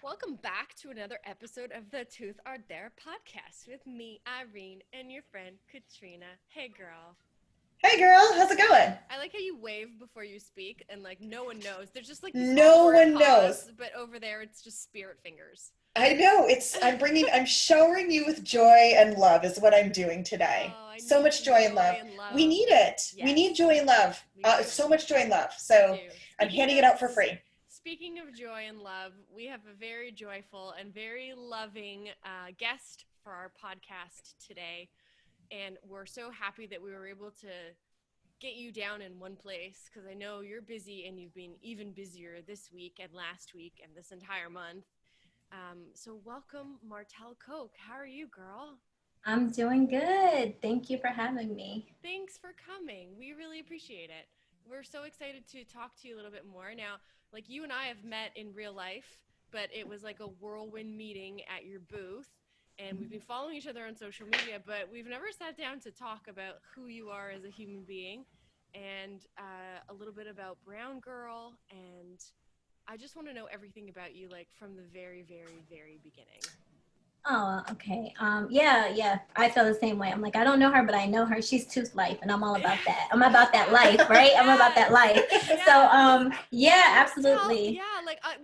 Welcome back to another episode of the Tooth Are There podcast with me, Irene, and your friend, Katrina. Hey, girl. Hey girl, how's it going? I like how you wave before you speak and like no one knows. There's just like this No awkward one knows. pause, but over there it's just spirit fingers. I know I'm showering you with joy and love is what I'm doing today. Oh, I So need much some joy and love. joy and We love. need it. We Yes, need joy and love. we do. So much joy and love. We So do. I'm handing it out for free. Speaking of joy and love, we have a very joyful and very loving guest for our podcast today. And we're so happy that we were able to get you down in one place because I know you're busy and you've been even busier this week and last week and this entire month. So welcome, Martelle Coke. How are you, girl? I'm doing good. Thank you for having me. Thanks for coming. We really appreciate it. We're so excited to talk to you a little bit more. Now, like you and I have met in real life, but it was like a whirlwind meeting at your booth. And we've been following each other on social media, but we've never sat down to talk about who you are as a human being and a little bit about Brown Girl. And I just want to know everything about you, like from the very, very, very beginning. Oh, okay. Yeah. I feel the same way. I'm like, I don't know her, but I know her. She's Tooth Life, and I'm all about that. I'm about that life, right? I'm about that life. Yes. So, yeah, absolutely.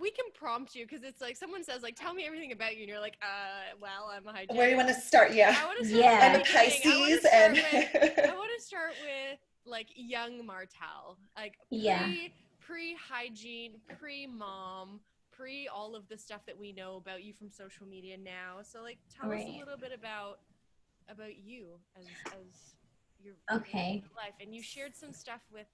We can prompt you because it's like someone says, like, tell me everything about you, and you're like, well, I'm a hygienist. Where do you want to start? Yeah. I want to start Yeah. I'm a Pisces and I want to start with like young Martelle, like Yeah. pre-hygiene, pre-mom, pre all of the stuff that we know about you from social media now. So like tell us a Right. little bit about you as your Okay. life. And you shared some stuff with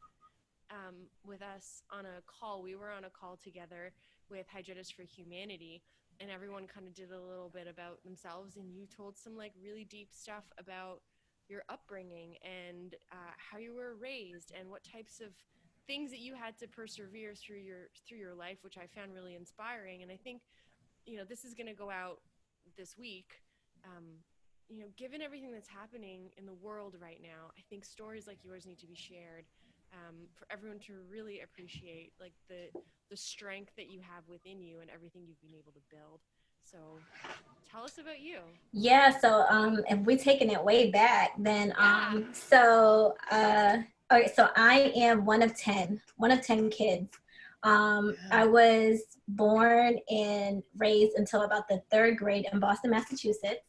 us on a call. We were on a call together with Hygienists for Humanity, and everyone kind of did a little bit about themselves, and you told some like really deep stuff about your upbringing and how you were raised and what types of things that you had to persevere through your life, which I found really inspiring. And I think, this is going to go out this week. Given everything that's happening in the world right now, I think stories like yours need to be shared for everyone to really appreciate like the strength that you have within you and everything you've been able to build. So tell us about you. Yeah. So, if we're taking it way back, then, Yeah. okay, so I am one of 10 kids. I was born and raised until about the third grade in Boston, Massachusetts.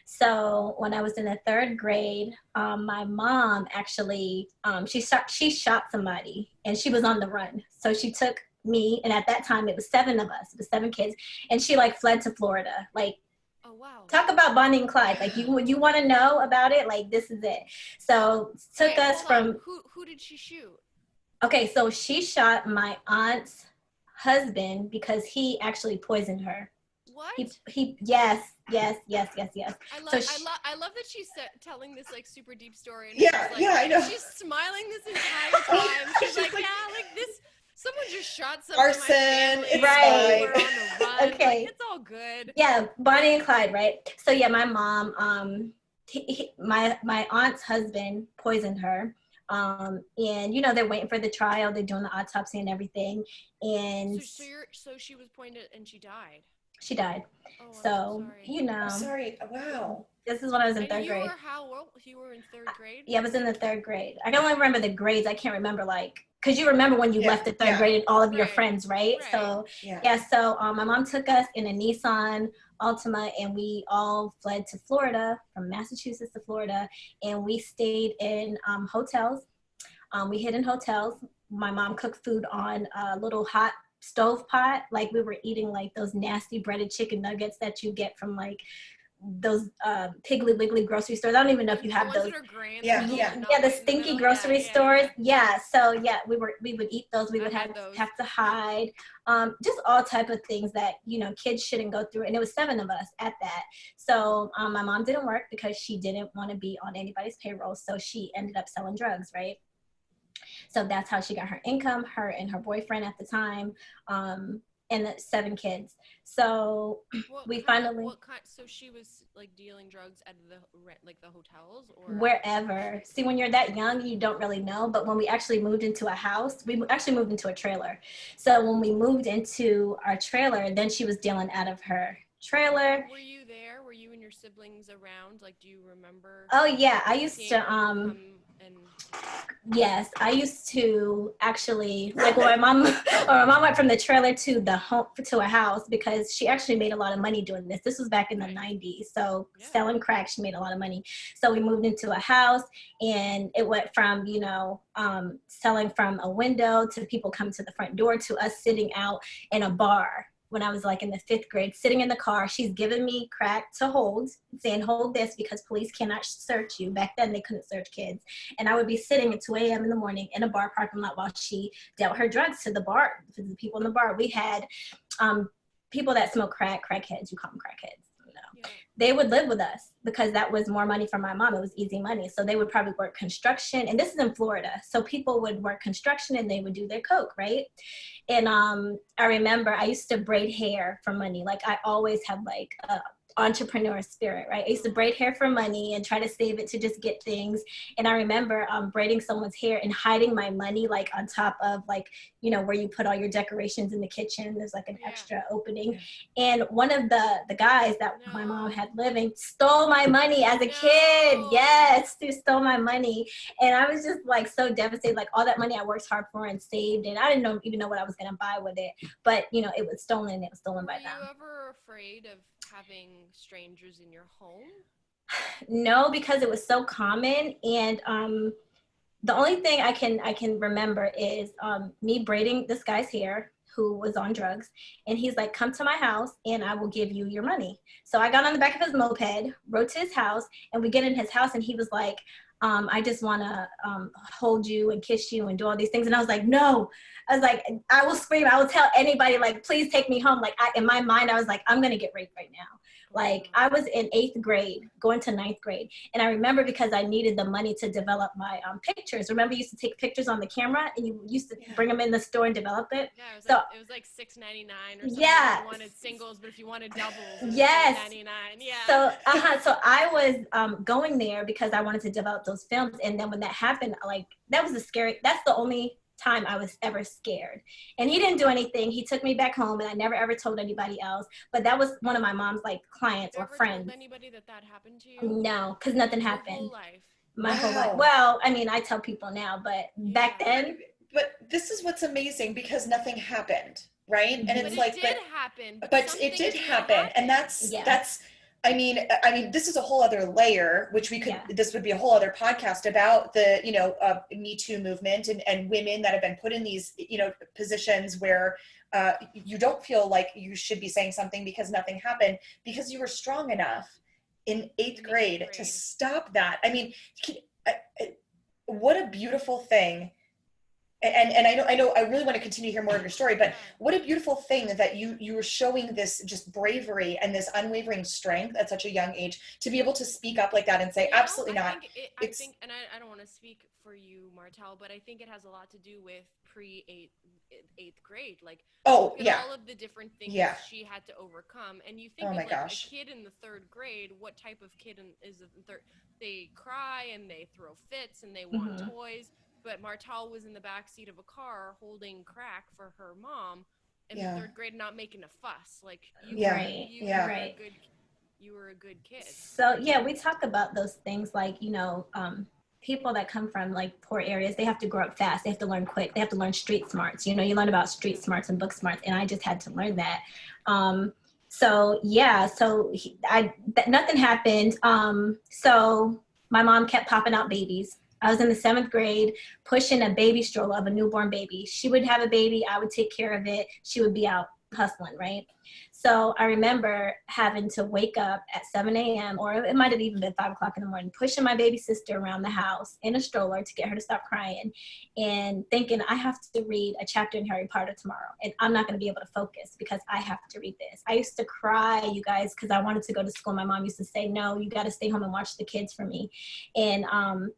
So when I was in the third grade, my mom actually, she shot somebody and she was on the run. So she took me, and at that time it was 7 of us, it was 7 kids, and she like fled to Florida. Like, Oh wow. talk about Bonnie and Clyde. Like you want to know about it, like this is it. So took us from, who did she shoot? okay, so she shot my aunt's husband because he actually poisoned her. What? Yes. I So love that she's telling this like super deep story, and Yeah, she's, like, yeah, I know. she's smiling this entire time. She's like, yeah, like this. Someone just shot someone. Arson, it's right. We're on the run. Okay. Like, it's all good. Yeah, Bonnie and Clyde, right? So yeah, my mom, my aunt's husband poisoned her. And they're waiting for the trial. They're doing the autopsy and everything. And So she was pointed and she died. she died. Oh, I'm So sorry. I'm sorry. Wow. This is when I was in And third you grade. were how old? You were in third grade? Yeah, I was in the third grade. I can only remember the grades. I can't remember because you remember when you left the third grade and all of your friends, right? So So my mom took us in a Nissan Altima, and we all fled to Florida, from Massachusetts to Florida, and we stayed in hotels. We hid in hotels. My mom cooked food on a little hot stove pot. Like we were eating like those nasty breaded chicken nuggets that you get from like those Piggly Wiggly grocery stores. I don't even know if you have those. The stinky grocery stores. Yeah. So yeah, we would eat those. We would have to hide. Just all type of things that kids shouldn't go through. And it was 7 of us at that. So my mom didn't work because she didn't want to be on anybody's payroll. So she ended up selling drugs, right? So that's how she got her income, her and her boyfriend at the time. and 7 kids. So so she was like dealing drugs at the hotels or wherever. See, when you're that young, you don't really know. But when we actually moved into a house, we actually moved into a trailer. So when we moved into our trailer, then she was dealing out of her trailer. Were you there? Were you and your siblings around? Like, do you remember? Oh yeah, I used to yes, I used to actually, like, when my mom went from the trailer to the home to a house, because she actually made a lot of money doing this. This was back in the 90s. So selling crack, she made a lot of money. So we moved into a house, and it went from, selling from a window to people coming to the front door to us sitting out in a bar. When I was like in the 5th grade, sitting in the car, she's giving me crack to hold, saying, hold this because police cannot search you. Back then, they couldn't search kids. And I would be sitting at 2 a.m. in the morning in a bar parking lot while she dealt her drugs to the bar, to the people in the bar. We had people that smoke crackheads, you call them crackheads. They would live with us because that was more money for my mom. It was easy money. So they would probably work construction. And this is in Florida. So people would work construction and they would do their coke, right? And I remember I used to braid hair for money. Like, I always have like a entrepreneur spirit, right? I used to braid hair for money and try to save it to just get things. And I remember braiding someone's hair and hiding my money, like on top of, like, where you put all your decorations in the kitchen. There's like an extra opening. And one of the guys that my mom had living stole my money as a kid. Yes, he stole my money. And I was just like so devastated, like all that money I worked hard for and saved, and I didn't even know what I was going to buy with it. But, it was stolen. It was stolen by them. Were you ever afraid of having strangers in your home? No, because it was so common. And the only thing I can remember is me braiding this guy's hair who was on drugs, and he's like, come to my house and I will give you your money. So I got on the back of his moped, rode to his house, and we get in his house, and he was like, I just want to hold you and kiss you and do all these things. And I was like, no. I was like, I will scream. I will tell anybody, like, please take me home. Like, in my mind, I was like, I'm going to get raped right now. Like, I was in 8th grade, going to 9th grade. And I remember because I needed the money to develop my pictures. Remember, you used to take pictures on the camera, and you used to bring them in the store and develop it? Yeah, it was like $6.99 or something. Yeah. You wanted singles, but if you wanted doubles, it was $7.99. Yeah. So I was going there because I wanted to develop those films. And then when that happened, like, that's the only time I was ever scared. And he didn't do anything. He took me back home, and I never ever told anybody else. But that was one of my mom's like clients or friends. Told anybody that happened to you? No, because nothing happened. Whole life. My whole life. Well, I mean, I tell people now, but back then. But this is what's amazing, because nothing happened, right? And it's it did happen. But it did happen, and that's. I mean, this is a whole other layer, which this would be a whole other podcast about the, Me Too movement and women that have been put in these, positions where you don't feel like you should be saying something because nothing happened, because you were strong enough in 8th grade to stop that. I mean, what a beautiful thing. And I know I really want to continue to hear more of your story, but what a beautiful thing that you were showing this just bravery and this unwavering strength at such a young age to be able to speak up like that and say, absolutely not. I think, and I don't want to speak for you, Martelle, but I think it has a lot to do with pre-8th grade. Like, all of the different things she had to overcome. And you think of like a kid in the 3rd grade, what type of kid is in the 3rd? They cry and they throw fits and they want toys. But Martelle was in the back seat of a car holding crack for her mom in the 3rd grade, not making a fuss. Like, you were a good kid. So we talk about those things, like, people that come from like poor areas, they have to grow up fast. They have to learn quick. They have to learn street smarts. You learn about street smarts and book smarts, and I just had to learn that. Nothing happened. So my mom kept popping out babies. I was in the 7th grade pushing a baby stroller of a newborn baby. She would have a baby. I would take care of it. She would be out hustling, right? So I remember having to wake up at 7 a.m. or it might have even been 5 o'clock in the morning, pushing my baby sister around the house in a stroller to get her to stop crying, and thinking, I have to read a chapter in Harry Potter tomorrow, and I'm not going to be able to focus because I have to read this. I used to cry, you guys, because I wanted to go to school. My mom used to say, no, you got to stay home and watch the kids for me. And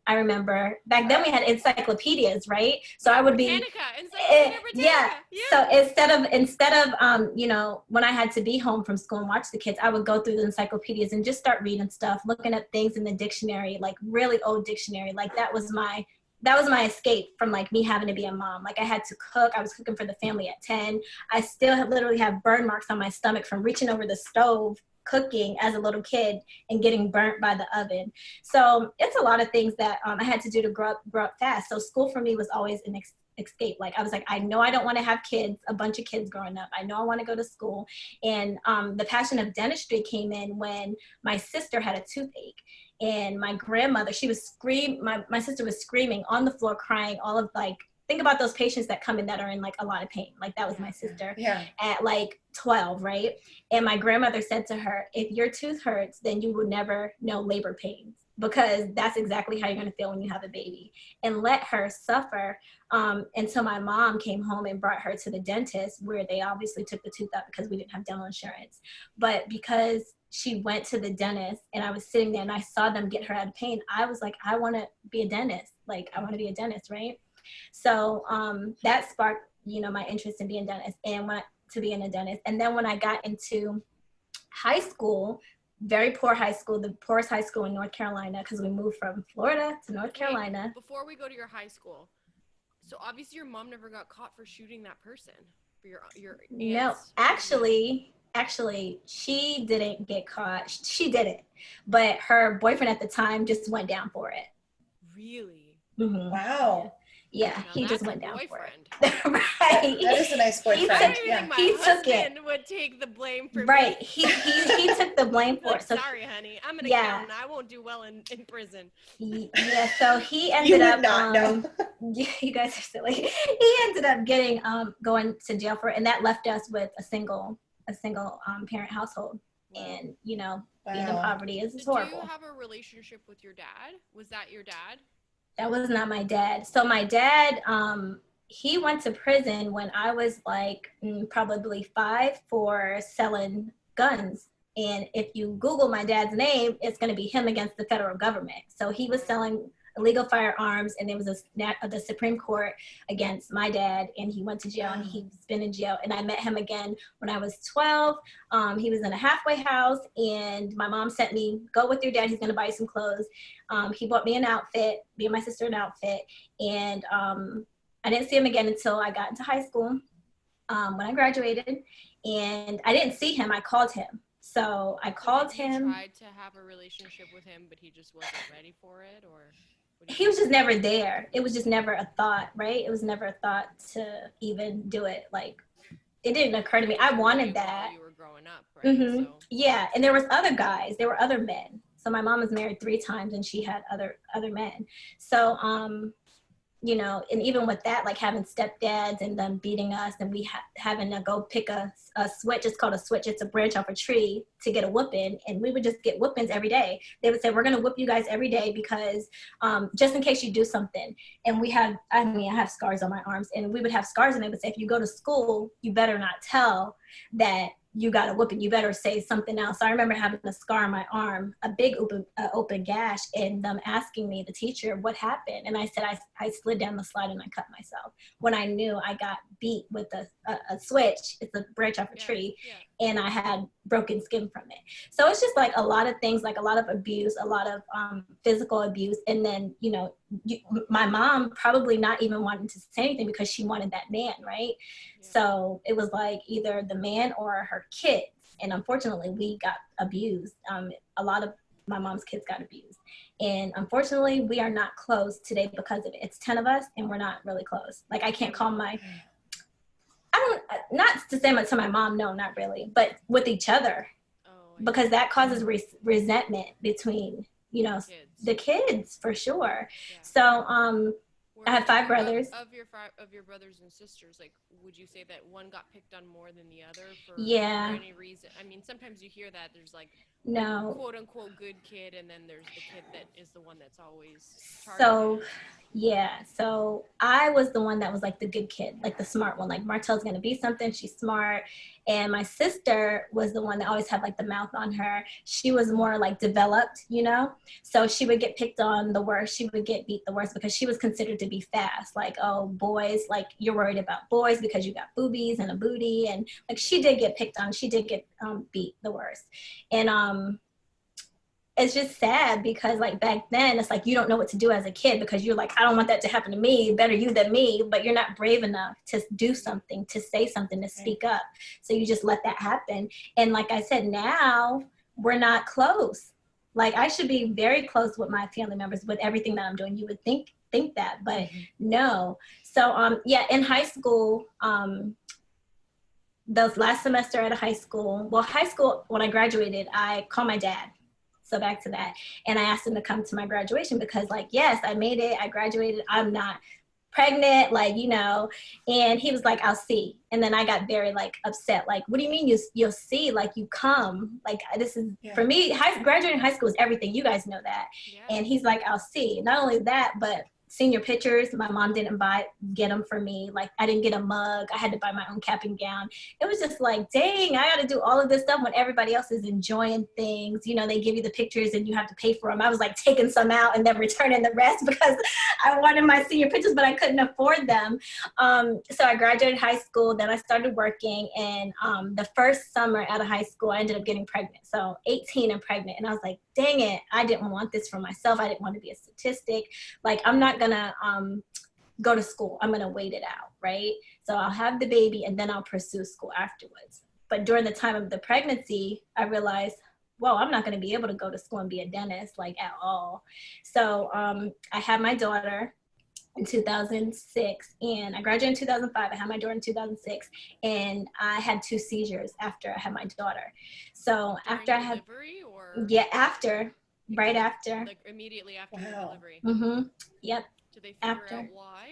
I remember back then we had encyclopedias, right? So I would be, Britannica. So instead of you know, when I had to be home from school and watch the kids, I would go through the encyclopedias and just start reading stuff, looking at things in the dictionary, like really old dictionary. Like that was my escape from like me having to be a mom. Like I had to cook. I was cooking for the family at 10. I still literally have burn marks on my stomach from reaching over the stove cooking as a little kid and getting burnt by the oven. So it's a lot of things that I had to do to grow up fast. So school for me was always an escape. Like I was like, I know I don't want to have kids, a bunch of kids growing up. I know I want to go to school. And the passion of dentistry came in when my sister had a toothache. And my grandmother, she was my sister was screaming on the floor, crying, all of like, think about those patients that come in that are in like a lot of pain. Like that was my sister at like 12, right? And my grandmother said to her, if your tooth hurts, then you will never know labor pains, because that's exactly how you're going to feel when you have a baby. And let her suffer until my mom came home and brought her to the dentist, where they obviously took the tooth out because we didn't have dental insurance. But because she went to the dentist and I was sitting there and I saw them get her out of pain, I was like, I want to be a dentist. Like, I want to be a dentist, right? So that sparked, you know, my interest in being a dentist and to being a dentist. And then when I got into high school, very poor high school, the poorest high school in North Carolina, because we moved from Florida to North Carolina. Before we go to your high school, so obviously your mom never got caught for shooting that person, for your aunt's. No, actually, she didn't get caught. She didn't, but her boyfriend at the time just went down for it. Really? Mm-hmm. Wow. Yeah, he just went down for it. Right. That is a nice boyfriend. I don't even think my husband would take the blame for right. me. He took the blame for like, it. So sorry, honey. I'm an accountant. I won't do well in prison. Yeah, so he ended up you guys are silly. He ended up getting going to jail for it, and that left us with a single parent household. Wow. And you know, being in poverty is horrible. Did you have a relationship with your dad? Was that your dad? That was not my dad. So my dad, he went to prison when I was like probably 5 for selling guns. And if you Google my dad's name, it's going to be him against the federal government. So he was selling illegal firearms, and there was the Supreme Court against my dad, and he went to jail, and he's been in jail. And I met him again when I was 12. He was in a halfway house, and my mom sent me, go with your dad, he's going to buy you some clothes. He bought me an outfit, me and my sister an outfit, and I didn't see him again until I got into high school, when I graduated, and I didn't see him, I called him. So I called him. You tried to have a relationship with him, but he just wasn't ready for it, or? He was just never there. It was just never a thought, right? It was never a thought to even do it. Like, it didn't occur to me. I wanted that. You were growing up, right? Mm-hmm. So. Yeah, and there was other guys. There were other men. So my mom was married 3 times, and she had other men. So you know, and even with that, like having stepdads and them beating us, and we having to go pick a switch. It's called a switch. It's a branch off a tree to get a whooping, and we would just get whoopings every day. They would say, we're going to whoop you guys every day because just in case you do something. And I have scars on my arms, and we would have scars, and they would say, if you go to school, you better not tell that you got a whooping, you better say something else. So I remember having a scar on my arm, a big open gash, and them asking me, the teacher, what happened? And I said, I slid down the slide and I cut myself. When I knew I got beat with a switch, it's a branch off a tree, and I had broken skin from it. So it's just like a lot of things, like a lot of abuse, a lot of physical abuse. And then, you know, my mom probably not even wanting to say anything because she wanted that man, right? Yeah. So it was like either the man or her kids. And unfortunately, we got abused. A lot of my mom's kids got abused. And unfortunately, we are not close today because of it. It's 10 of us, and we're not really close. Like, I can't call not to say much to my mom, no, not really, but with each other. Because that causes resentment between, you know, the kids for sure. Yeah. So I have 5 brothers. Of your brothers and sisters, like, would you say that one got picked on more than the other for any reason? I mean, sometimes you hear that there's like No. Quote unquote good kid, and then there's the kid that is the one that's always targeted. So yeah, so I was the one that was like the good kid, like the smart one. Like Martelle's gonna be something, she's smart. And my sister was the one that always had like the mouth on her. She was more like developed, you know? So she would get picked on the worst. She would get beat the worst because she was considered to be fast. Like, oh, boys, like you're worried about boys because you got boobies and a booty. And like she did get picked on. She did get beat the worst. And it's just sad because like back then it's like you don't know what to do as a kid because you're like, I don't want that to happen to me, better you than me, but you're not brave enough to do something, to say something, to speak up. So you just let that happen. And like I said, now we're not close. Like I should be very close with my family members with everything that I'm doing. You would think that, but no. So yeah, in high school, the last semester at a high school, when I graduated, I called my dad. So back to that. And I asked him to come to my graduation because like, yes, I made it. I graduated. I'm not pregnant, like, you know, and he was like, I'll see. And then I got very like upset. Like, what do you mean you'll see? Like you come, like this is for me, graduating high school is everything. You guys know that. Yeah. And he's like, I'll see. Not only that, but senior pictures, my mom didn't get them for me. Like I didn't get a mug. I had to buy my own cap and gown. It was just like, dang, I got to do all of this stuff when everybody else is enjoying things. You know, they give you the pictures and you have to pay for them. I was like taking some out and then returning the rest because I wanted my senior pictures, but I couldn't afford them. So I graduated high school. Then I started working. And the first summer out of high school, I ended up getting pregnant. So 18 and pregnant. And I was like, dang it, I didn't want this for myself. I didn't want to be a statistic. Like, I'm not gonna go to school. I'm gonna wait it out, right? So I'll have the baby and then I'll pursue school afterwards. But during the time of the pregnancy, I realized, well, I'm not gonna be able to go to school and be a dentist, like at all. So I had my daughter in 2006 and I graduated in 2005. I had my daughter in 2006 and I had 2 seizures after I had my daughter. So after I had delivery or right after. Like immediately after your delivery. Yep. Did they figure out why?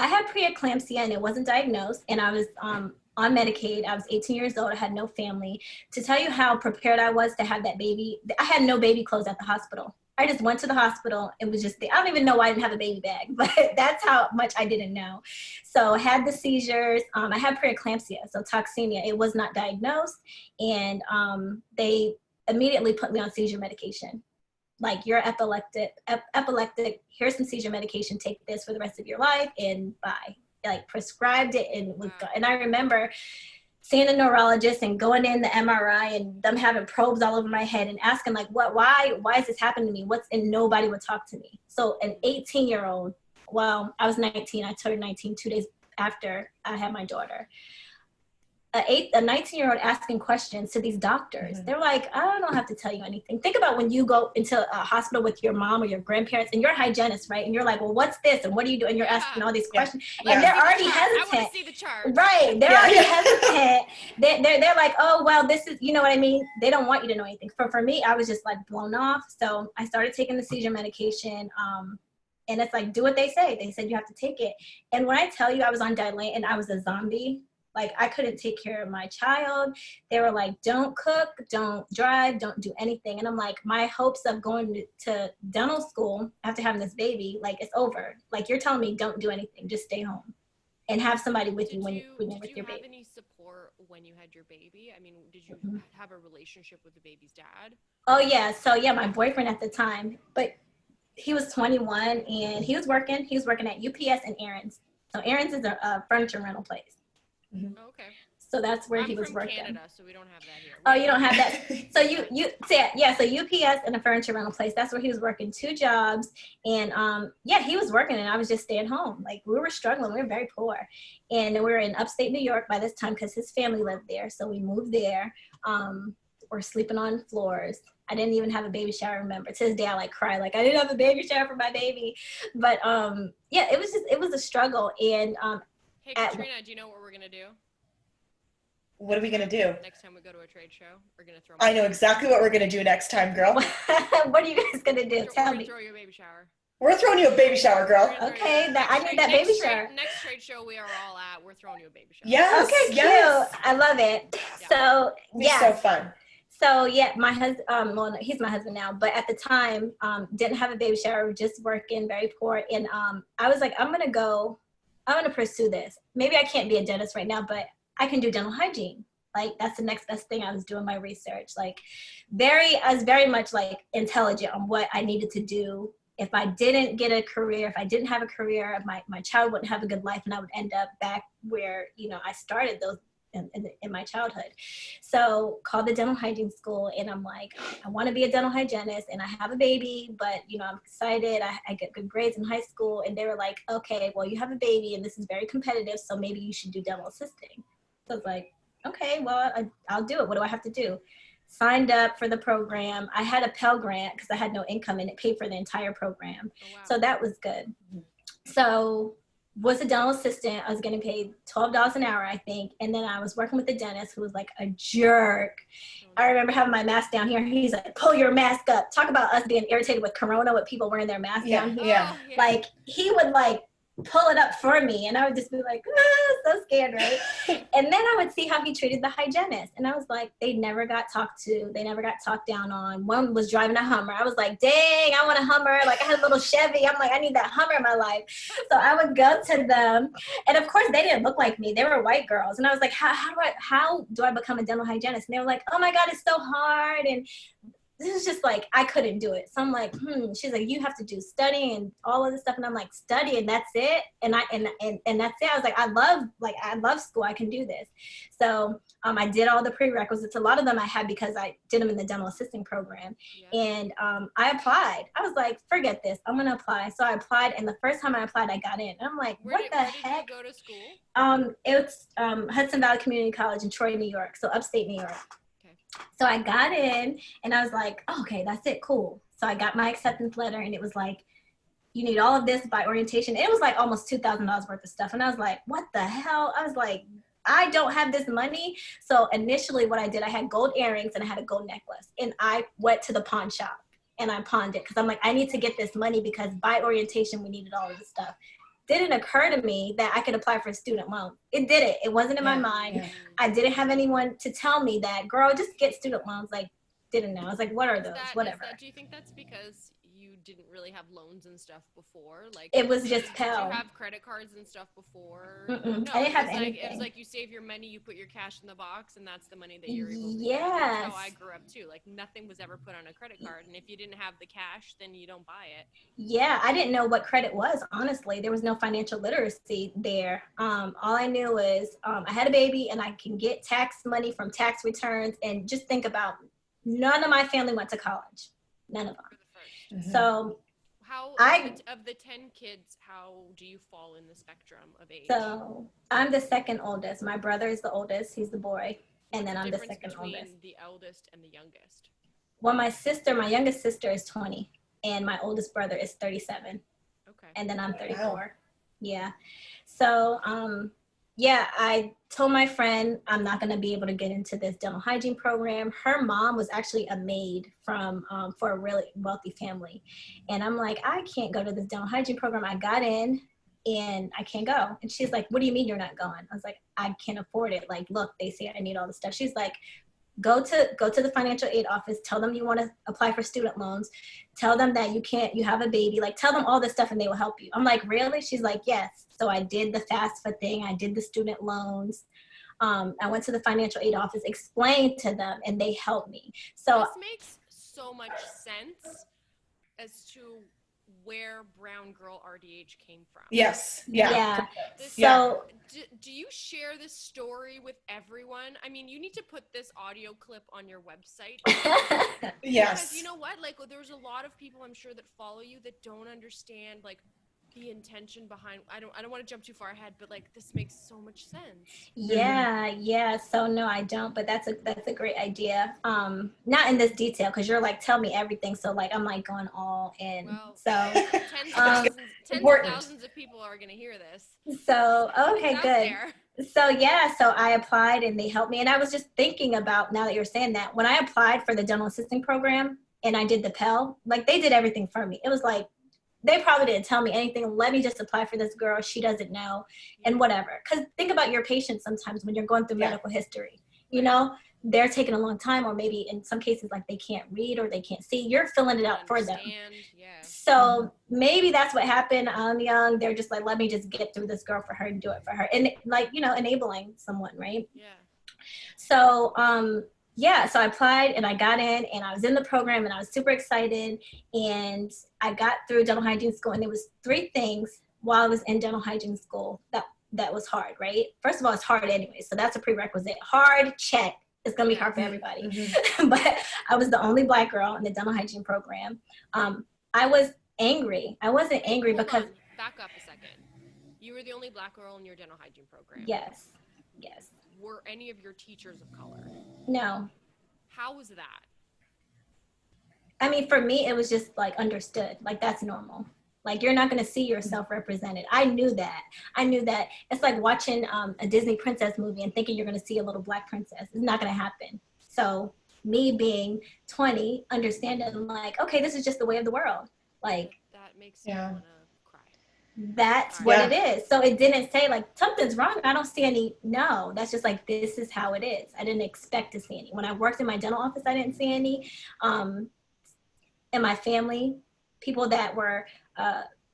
I had preeclampsia and it wasn't diagnosed and I was on Medicaid. I was 18 years old. I had no family. To tell you how prepared I was to have that baby, I had no baby clothes at the hospital. I just went to the hospital and was just there. I don't even know why I didn't have a baby bag, but that's how much I didn't know. So I had the seizures. I had preeclampsia, so toxemia. It was not diagnosed. And they immediately put me on seizure medication. Like, you're epileptic, here's some seizure medication, take this for the rest of your life, and bye. Like, prescribed it and was gone. And I remember seeing a neurologist and going in the MRI and them having probes all over my head and asking like, why is this happening to me? And nobody would talk to me. So an 18-year-old, well, I was 19, I turned 19 2 days after I had my daughter. A 19-year-old asking questions to these doctors. They're like, I don't have to tell you anything. Think about when you go into a hospital with your mom or your grandparents and you're a hygienist, right? And you're like, well, what's this? And what do you do? And you're asking all these questions. And they're already hesitant. I want to see the chart. Right. They're already hesitant. They're like, oh, well, this is, you know what I mean? They don't want you to know anything. For me, I was just like blown off. So I started taking the seizure medication. And it's like, do what they say. They said you have to take it. And when I tell you I was on Dilantin and I was a zombie, like, I couldn't take care of my child. They were like, don't cook, don't drive, don't do anything. And I'm like, my hopes of going to dental school after having this baby, like, it's over. Like, you're telling me don't do anything, just stay home and have somebody with you when you're with your baby. Did you have any support when you had your baby? I mean, did you have a relationship with the baby's dad? Oh, yeah. So, yeah, my boyfriend at the time, but he was 21 and he was working. He was working at UPS and Aaron's. So Aaron's is a furniture rental place. Okay. So that's where I'm he was from working. Canada, so we don't have that here. Oh, you don't have that. So so UPS and a furniture rental place. That's where he was working, 2 jobs. And he was working and I was just staying home. Like, we were struggling. We were very poor. And we were in upstate New York by this time because his family lived there. So we moved there. We're sleeping on floors. I didn't even have a baby shower, remember. To this day, I like cry, like, I didn't have a baby shower for my baby. But it was a struggle. And hey, Katrina, do you know what we're going to do? What are we going to do? Next time we go to a trade show, we're going to throw... I know exactly what we're going to do next time, girl. What are you guys going to do? Tell me. Throw you a baby shower. We're throwing you a baby shower, girl. Okay, I need that baby shower. Next trade show we are all at, we're throwing you a baby shower. Yes, okay, cute. Yes. I love it. Yeah. So, It's so fun. So yeah, my husband, well, no, he's my husband now, but at the time, didn't have a baby shower, just working, very poor. And I was like, I'm gonna pursue this. Maybe I can't be a dentist right now, but I can do dental hygiene. Like that's the next best thing. I was doing my research. Like I was very much like intelligent on what I needed to do. If I didn't get a career, if I didn't have a career, my child wouldn't have a good life and I would end up back where, I started those in my childhood. So called the dental hygiene school and I'm like, I want to be a dental hygienist and I have a baby, but I'm excited. I get good grades in high school. And they were like, okay, well, you have a baby and this is very competitive. So maybe you should do dental assisting. So I was like, okay, well, I'll do it. What do I have to do? Signed up for the program. I had a Pell Grant because I had no income and it paid for the entire program. Oh, wow. So that was good. So was a dental assistant. I was getting paid $12 an hour, I think. And then I was working with a dentist who was like a jerk. I remember having my mask down here. He's like, pull your mask up. Talk about us being irritated with Corona, with people wearing their masks down here. Yeah. Like he would like pull it up for me and I would just be like, so scared, right? And then I would see how he treated the hygienist and I was like, they never got talked to, they never got talked down on. One was driving a Hummer. I was like, dang, I want a Hummer. Like I had a little Chevy. I'm like, I need that Hummer in my life. So I would go to them and of course they didn't look like me. They were white girls and I was like, how do I become a dental hygienist? And they were like, oh my God, it's so hard. And this is just like, I couldn't do it. So I'm like, she's like, you have to do studying and all of this stuff. And I'm like, study and that's it. And that's it. I was like, I love school. I can do this. So I did all the prerequisites. A lot of them I had because I did them in the dental assisting program. Yeah. And I applied. I was like, forget this. I'm going to apply. So I applied. And the first time I applied, I got in. And I'm like, where did you go to school? It was Hudson Valley Community College in Troy, New York. So upstate New York. So I got in and I was like, oh, okay, that's it. Cool. So I got my acceptance letter and it was like, you need all of this by orientation. It was like almost $2,000 worth of stuff. And I was like, what the hell? I was like, I don't have this money. So initially what I did, I had gold earrings and I had a gold necklace and I went to the pawn shop and I pawned it because I'm like, I need to get this money because by orientation, we needed all of this stuff. Didn't occur to me that I could apply for a student loan. It didn't. It wasn't in my mind. Yeah. I didn't have anyone to tell me that, girl, just get student loans. Like, didn't know. I was like, what are those? Whatever. Do you think that's because you didn't really have loans and stuff before? Like, it was just Pell. Did you have credit cards and stuff before? No, I didn't have anything. It was like you save your money, you put your cash in the box, and that's the money that you're able to get. That's how I grew up too. Like nothing was ever put on a credit card, and if you didn't have the cash, then you don't buy it. Yeah, I didn't know what credit was. Honestly, there was no financial literacy there. All I knew was I had a baby, and I can get tax money from tax returns, and just think about none of my family went to college, none of them. Mm-hmm. So. Of the 10 kids, how do you fall in the spectrum of age? So I'm the second oldest. My brother is the oldest. He's the boy. And then I'm the second oldest. The eldest and the youngest? Well, my youngest sister is 20 and my oldest brother is 37. Okay. And then I'm 34. Wow. Yeah. So, yeah, I told my friend I'm not going to be able to get into this dental hygiene program. Her mom was actually a maid for a really wealthy family. And I'm like, I can't go to this dental hygiene program. I got in and I can't go. And she's like, what do you mean you're not going? I was like, I can't afford it. Like, look, they say I need all this stuff. She's like, go to the financial aid office, tell them you want to apply for student loans, tell them that you have a baby, like tell them all this stuff and they will help you. I'm like, really? She's like, yes. So I did the FAFSA thing. I did the student loans. I went to the financial aid office, explained to them, and they helped me. So this makes so much sense as to where Brown Girl RDH came from. Yes. Yeah. So do you share this story with everyone? I mean, you need to put this audio clip on your website. Yes. Because you know what? Like, there's a lot of people I'm sure that follow you that don't understand, like, the intention behind. I don't want to jump too far ahead, but like this makes so much sense. Yeah. So no, I don't, but that's a great idea. Not in this detail because you're like, tell me everything. So like I'm like going all in. Well, so tens of thousands of people are gonna hear this. So okay, good. So yeah, so I applied and they helped me. And I was just thinking about, now that you're saying that, when I applied for the dental assisting program and I did the Pell, like they did everything for me. It was like, they probably didn't tell me anything. Let me just apply for this girl. She doesn't know and whatever. Because think about your patients sometimes when you're going through medical history. You know, they're taking a long time, or maybe in some cases, like they can't read or they can't see, you're filling it out for them. Yeah. So maybe that's what happened. I'm young. They're just like, let me just get through this girl for her and do it for her. And like, you know, enabling someone, right? Yeah. So, so I applied and I got in and I was in the program and I was super excited, and I got through dental hygiene school, and there was 3 things while I was in dental hygiene school that was hard, right? First of all, it's hard anyway. So that's a prerequisite. Hard, check. It's going to be hard for everybody. Mm-hmm. But I was the only Black girl in the dental hygiene program. I was angry. I wasn't angry because... Back up a second. You were the only Black girl in your dental hygiene program. Yes. Were any of your teachers of color? No. How was that? I mean, for me, it was just like understood. Like, that's normal. Like, you're not going to see yourself represented. I knew that. It's like watching a Disney princess movie and thinking you're going to see a little Black princess. It's not going to happen. So me being 20, understanding like, okay, this is just the way of the world. Like, that makes me want to cry. That's what it is. So it didn't say like something's wrong. I don't see any. No, that's just like, this is how it is. I didn't expect to see any. When I worked in my dental office, I didn't see any. In my family, people that were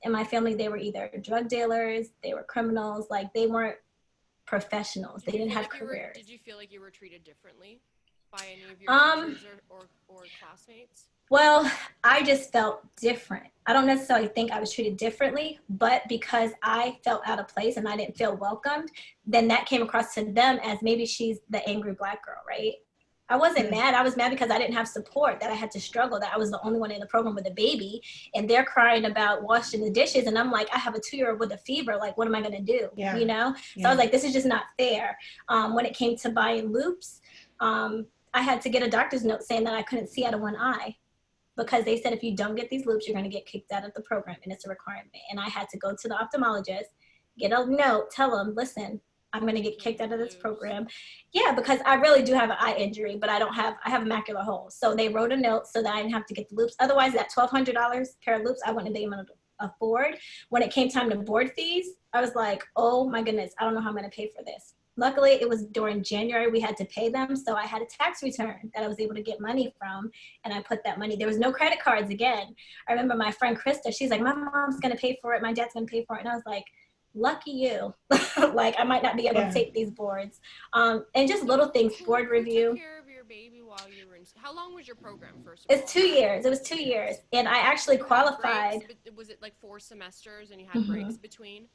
in my family, they were either drug dealers, they were criminals, like they weren't professionals. They didn't have careers. Did you feel like you were treated differently by any of your teachers or classmates? Well, I just felt different. I don't necessarily think I was treated differently, but because I felt out of place and I didn't feel welcomed, then that came across to them as maybe she's the angry Black girl, right? I wasn't mad. I was mad because I didn't have support, that I had to struggle, that I was the only one in the program with a baby, and they're crying about washing the dishes. And I'm like, I have a 2-year-old with a fever. Like, what am I going to do? Yeah. You know? So I was like, this is just not fair. When it came to buying loupes, I had to get a doctor's note saying that I couldn't see out of one eye, because they said, if you don't get these loupes, you're going to get kicked out of the program, and it's a requirement. And I had to go to the ophthalmologist, get a note, tell them, listen, I'm going to get kicked out of this program. Yeah, because I really do have an eye injury, but I have a macular hole. So they wrote a note so that I didn't have to get the loupes. Otherwise, that $1,200 pair of loupes, I wouldn't be able to afford. When it came time to board fees, I was like, oh my goodness, I don't know how I'm going to pay for this. Luckily, it was during January, we had to pay them. So I had a tax return that I was able to get money from, and I put that money. There was no credit cards again. I remember my friend Krista, she's like, my mom's going to pay for it. My dad's going to pay for it. And I was like, lucky you. Like, I might not be able to take these boards. And just little things, board review. Who took care of your baby while you were in, how long was your program first? It's 2 years. It was 2 years. And I actually qualified. Was it like 4 semesters and you had breaks between?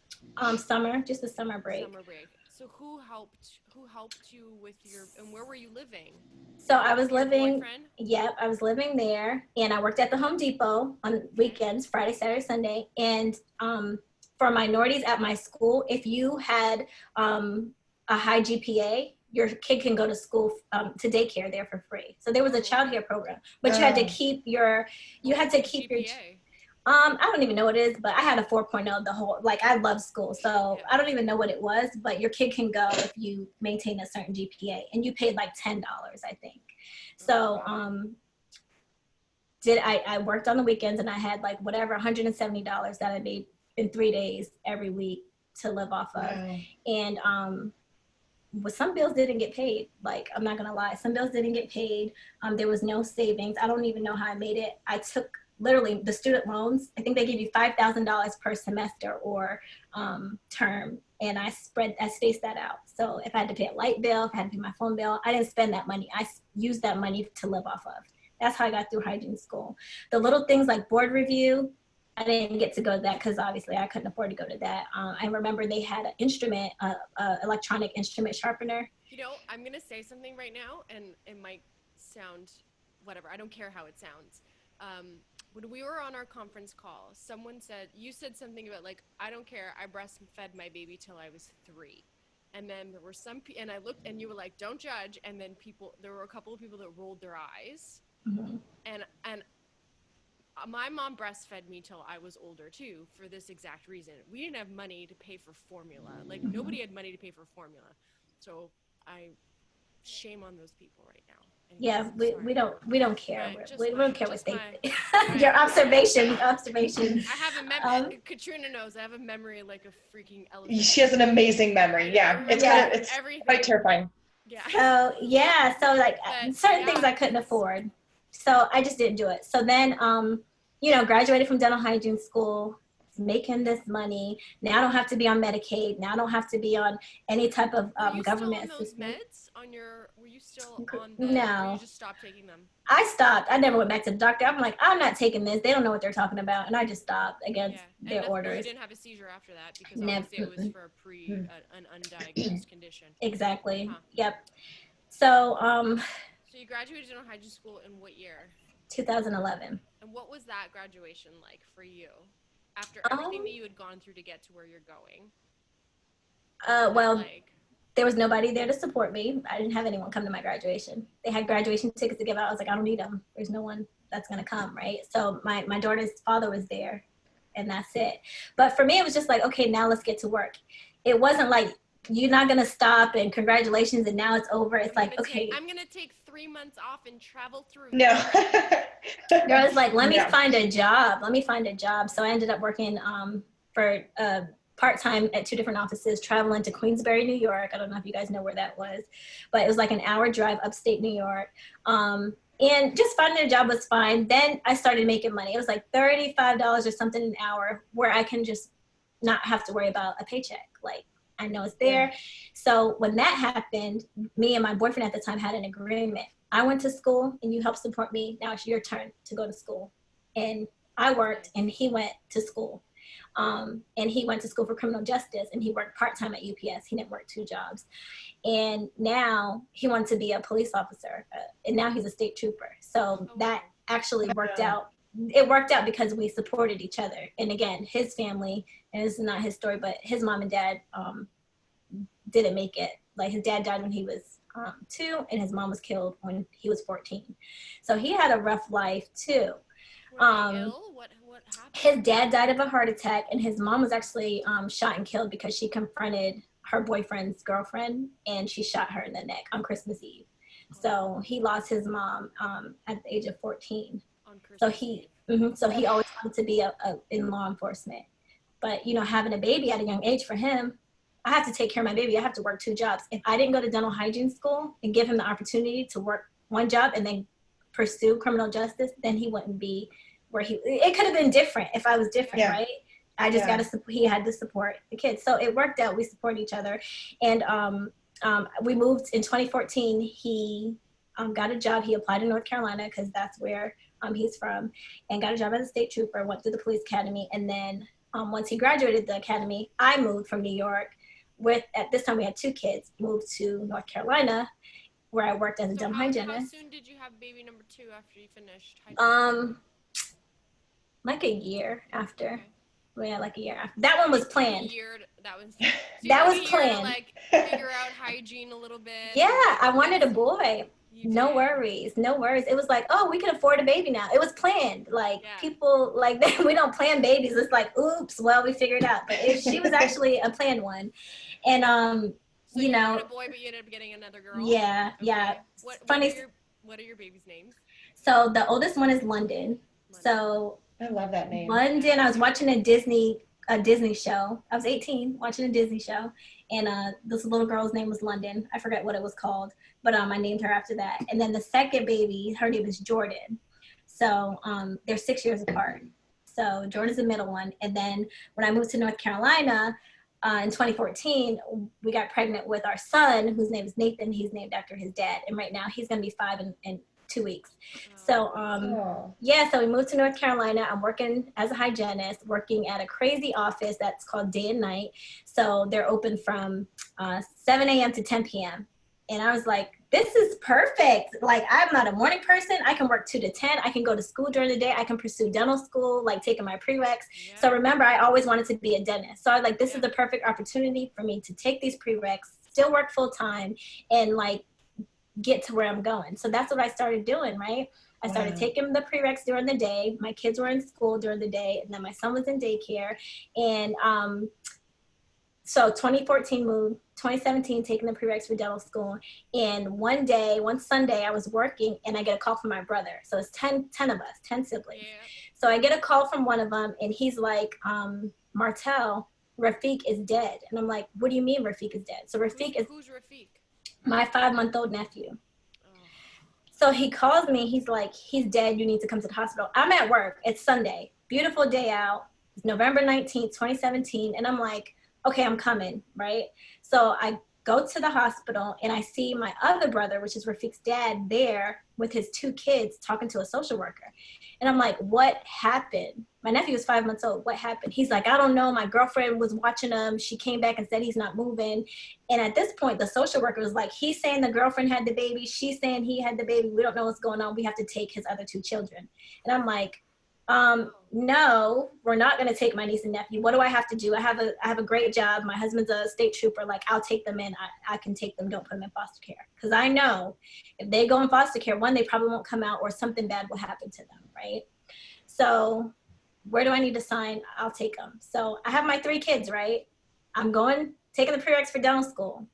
Summer, just a summer break. Summer break. So who helped you with your, and where were you living? So I was living, boyfriend? I was living there, and I worked at the Home Depot on weekends, Friday, Saturday, Sunday. And for minorities at my school, if you had a high GPA, your kid can go to school, to daycare there for free. So there was a child care program, but you had to keep your, I don't even know what it is, but I had a 4.0 the whole, like, I love school. So I don't even know what it was, but your kid can go if you maintain a certain GPA, and you paid like $10, I think. So, I worked on the weekends, and I had like whatever, $170 that I made in 3 days every week to live off of. Wow. And, some bills didn't get paid. Like, I'm not gonna lie, some bills didn't get paid. There was no savings. I don't even know how I made it. I took literally the student loans. I think they give you $5,000 per semester or term. And I spaced that out. So if I had to pay a light bill, if I had to pay my phone bill, I didn't spend that money. I used that money to live off of. That's how I got through hygiene school. The little things like board review, I didn't get to go to that because obviously I couldn't afford to go to that. I remember they had an instrument, electronic instrument sharpener. You know, I'm going to say something right now, and it might sound whatever. I don't care how it sounds. When we were on our conference call, you said something about like, I don't care. I breastfed my baby till I was 3. And then there were and I looked, and you were like, don't judge. And then there were a couple of people that rolled their eyes. Mm-hmm. And my mom breastfed me till I was older too, for this exact reason. We didn't have money to pay for formula. Like, nobody had money to pay for formula. So shame on those people right now. Anyways, yeah, we don't care. Right, we don't care what they think. Right. Your observation. I have a memory. Katrina knows I have a memory like a freaking elephant. She has an amazing memory. Yeah, it's quite terrifying. Yeah. So yeah, so like certain things I couldn't afford. So I just didn't do it. So then graduated from dental hygiene school, making this money. Now I don't have to be on Medicaid. Now I don't have to be on any type of government assistance. Were you still on the, no. or you just stopped taking them? I stopped. I never went back to the doctor. I'm like, I'm not taking this. They don't know what they're talking about. And I just stopped against their orders. You didn't have a seizure after that because obviously it was for an undiagnosed condition. Exactly. Huh. Yep. So, so you graduated dental hygiene school in what year? 2011. And what was that graduation like for you? After everything that you had gone through to get to where you're going? Well, there was nobody there to support me. I didn't have anyone come to my graduation. They had graduation tickets to give out. I was like, I don't need them. There's no one that's going to come, right? So my daughter's father was there, and that's it. But for me, it was just like, okay, now let's get to work. It wasn't like, you're not going to stop and congratulations and now it's over. It's like, okay. I'm going to take 3 months off and travel through. No. Girl was like, let me find a job. So I ended up working for part-time at 2 different offices, traveling to Queensbury, New York. I don't know if you guys know where that was, but it was like an hour drive upstate New York. And just finding a job was fine. Then I started making money. It was like $35 or something an hour where I can just not have to worry about a paycheck. Like, I know it's there. So when that happened, me and my boyfriend at the time had an agreement. I went to school and you helped support me. Now it's your turn to go to school. And I worked and he went to school. And he went to school for criminal justice and he worked part-time at UPS. He didn't work 2 jobs. And now he wants to be a police officer. And now he's a state trooper. So that actually worked out. It worked out because we supported each other. And again, his family, and this is not his story, but his mom and dad didn't make it. Like his dad died when he was 2 and his mom was killed when he was 14. So he had a rough life too. Were they ill? What happened? His dad died of a heart attack and his mom was actually shot and killed because she confronted her boyfriend's girlfriend and she shot her in the neck on Christmas Eve. So he lost his mom at the age of 14. So he always wanted to be in law enforcement. But, having a baby at a young age for him, I have to take care of my baby. I have to work 2 jobs. If I didn't go to dental hygiene school and give him the opportunity to work 1 job and then pursue criminal justice, then he wouldn't be where it could have been different if I was different, right? I just he had to support the kids. So it worked out. We support each other. And we moved in 2014. He got a job. He applied in North Carolina because that's where he's from, and got a job as a state trooper, went through the police academy. And then once he graduated the academy, I moved from New York at this time we had 2 kids, moved to North Carolina where I worked as a dental hygienist. How soon did you have baby number 2 after you finished high school? Like a year after. Okay. Yeah, like a year after. That one was planned. That was planned. To, like, figure out hygiene a little bit. Yeah, I wanted a boy. No worries. It was like, oh, we can afford a baby now. It was planned. Like people like we don't plan babies. It's like, oops, well, we figured it out. But she was actually a planned one. And so you wanted a boy, but you ended up getting another girl. Yeah, okay. Yeah. What are your babies' names? So the oldest one is London. So I love that name. London. I was watching a Disney show. I was 18 watching a Disney show, and this little girl's name was London. I forget what it was called, but I named her after that. And then the second baby, her name is Jordan. So they're 6 years apart. So Jordan's the middle one. And then when I moved to North Carolina in 2014, we got pregnant with our son, whose name is Nathan. He's named after his dad, and right now he's gonna be 5 in 2 weeks. So so we moved to North Carolina. I'm working as a hygienist, working at a crazy office that's called Day and Night. So they're open from 7 a.m. to 10 p.m. And I was like, this is perfect. Like, I'm not a morning person. I can work 2 to 10. I can go to school during the day. I can pursue dental school, like taking my prereqs. Yeah. So remember, I always wanted to be a dentist. So I was like, this is the perfect opportunity for me to take these prereqs, still work full time, and like get to where I'm going. So that's what I started doing, right? I started taking the prereqs during the day. My kids were in school during the day, and then my son was in daycare. And so 2014 moved, 2017 taking the prereqs for dental school. And one Sunday I was working and I get a call from my brother. So it's 10 of us, 10 siblings. Yeah. So I get a call from one of them and he's like, Martelle, Rafiq is dead. And I'm like, what do you mean Rafiq is dead? So Rafiq Who's Rafiq? My 5-month-old nephew. So he calls me. He's like, he's dead. You need to come to the hospital. I'm at work. It's Sunday. Beautiful day out. It's November 19th, 2017. And I'm like, okay, I'm coming, right? So I go to the hospital and I see my other brother, which is Rafiq's dad, there with his 2 kids talking to a social worker. And I'm like, what happened? My nephew was 5 months old. What happened? He's like, I don't know. My girlfriend was watching him. She came back and said he's not moving. And at this point, the social worker was like, he's saying the girlfriend had the baby. She's saying he had the baby. We don't know what's going on. We have to take his other 2 children. And I'm like, no, we're not going to take my niece and nephew. What do I have to do? I have a great job. My husband's a state trooper. Like, I'll take them in. I can take them. Don't put them in foster care. Because I know if they go in foster care, one, they probably won't come out, or something bad will happen to them, right? So where do I need to sign? I'll take them. So I have my 3 kids, right? I'm taking the prereqs for dental school,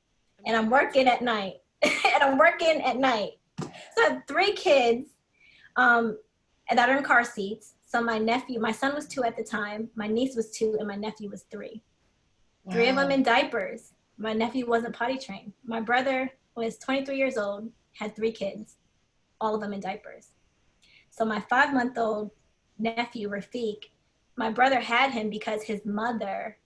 and I'm working at night. So I have 3 kids that are in car seats. So my son was 2 at the time, my niece was 2, and my nephew was 3. Wow. 3 of them in diapers. My nephew wasn't potty trained. My brother was 23 years old, had 3 kids, all of them in diapers. So my 5-month-old nephew, Rafiq, my brother had him because his mother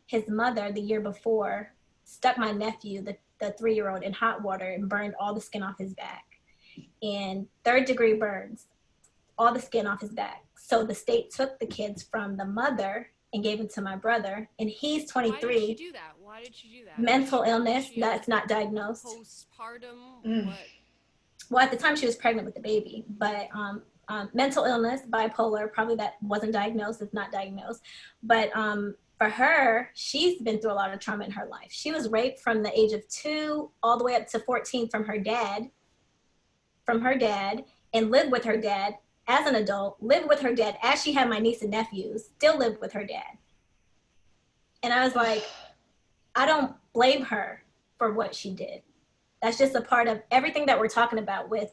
the year before stuck my nephew, the 3-year-old, in hot water and burned all the skin off his back. And 3rd-degree burns, all the skin off his back. So the state took the kids from the mother and gave them to my brother, and he's 23. Why did she do that? Mental illness that's not diagnosed. Postpartum? What? Well, at the time she was pregnant with the baby, but mental illness, bipolar, probably that wasn't diagnosed, it's not diagnosed. But for her, she's been through a lot of trauma in her life. She was raped from the age of 2 all the way up to 14 from her dad, and lived with her dad as an adult, lived with her dad as she had my niece and nephews, still lived with her dad. And I was like, I don't blame her for what she did. That's just a part of everything that we're talking about with,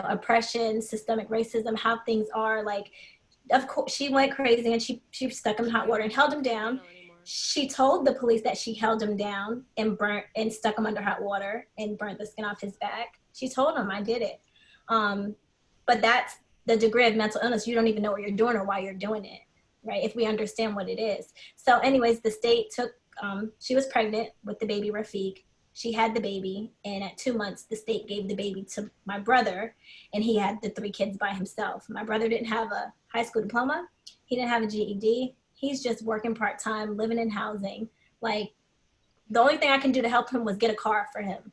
oppression, systemic racism, how things are. Like, of course, she went crazy and she stuck him in hot water and held him down. She told the police that she held him down and stuck him under hot water and burnt the skin off his back. She told him, I did it. But that's the degree of mental illness. You don't even know what you're doing or why you're doing it, right? If we understand what it is. So anyways, the state took, she was pregnant with the baby Rafiq. She had the baby, and at 2 months, the state gave the baby to my brother, and he had the 3 kids by himself. My brother didn't have a high school diploma. He didn't have a GED. He's just working part-time, living in housing. Like, the only thing I can do to help him was get a car for him.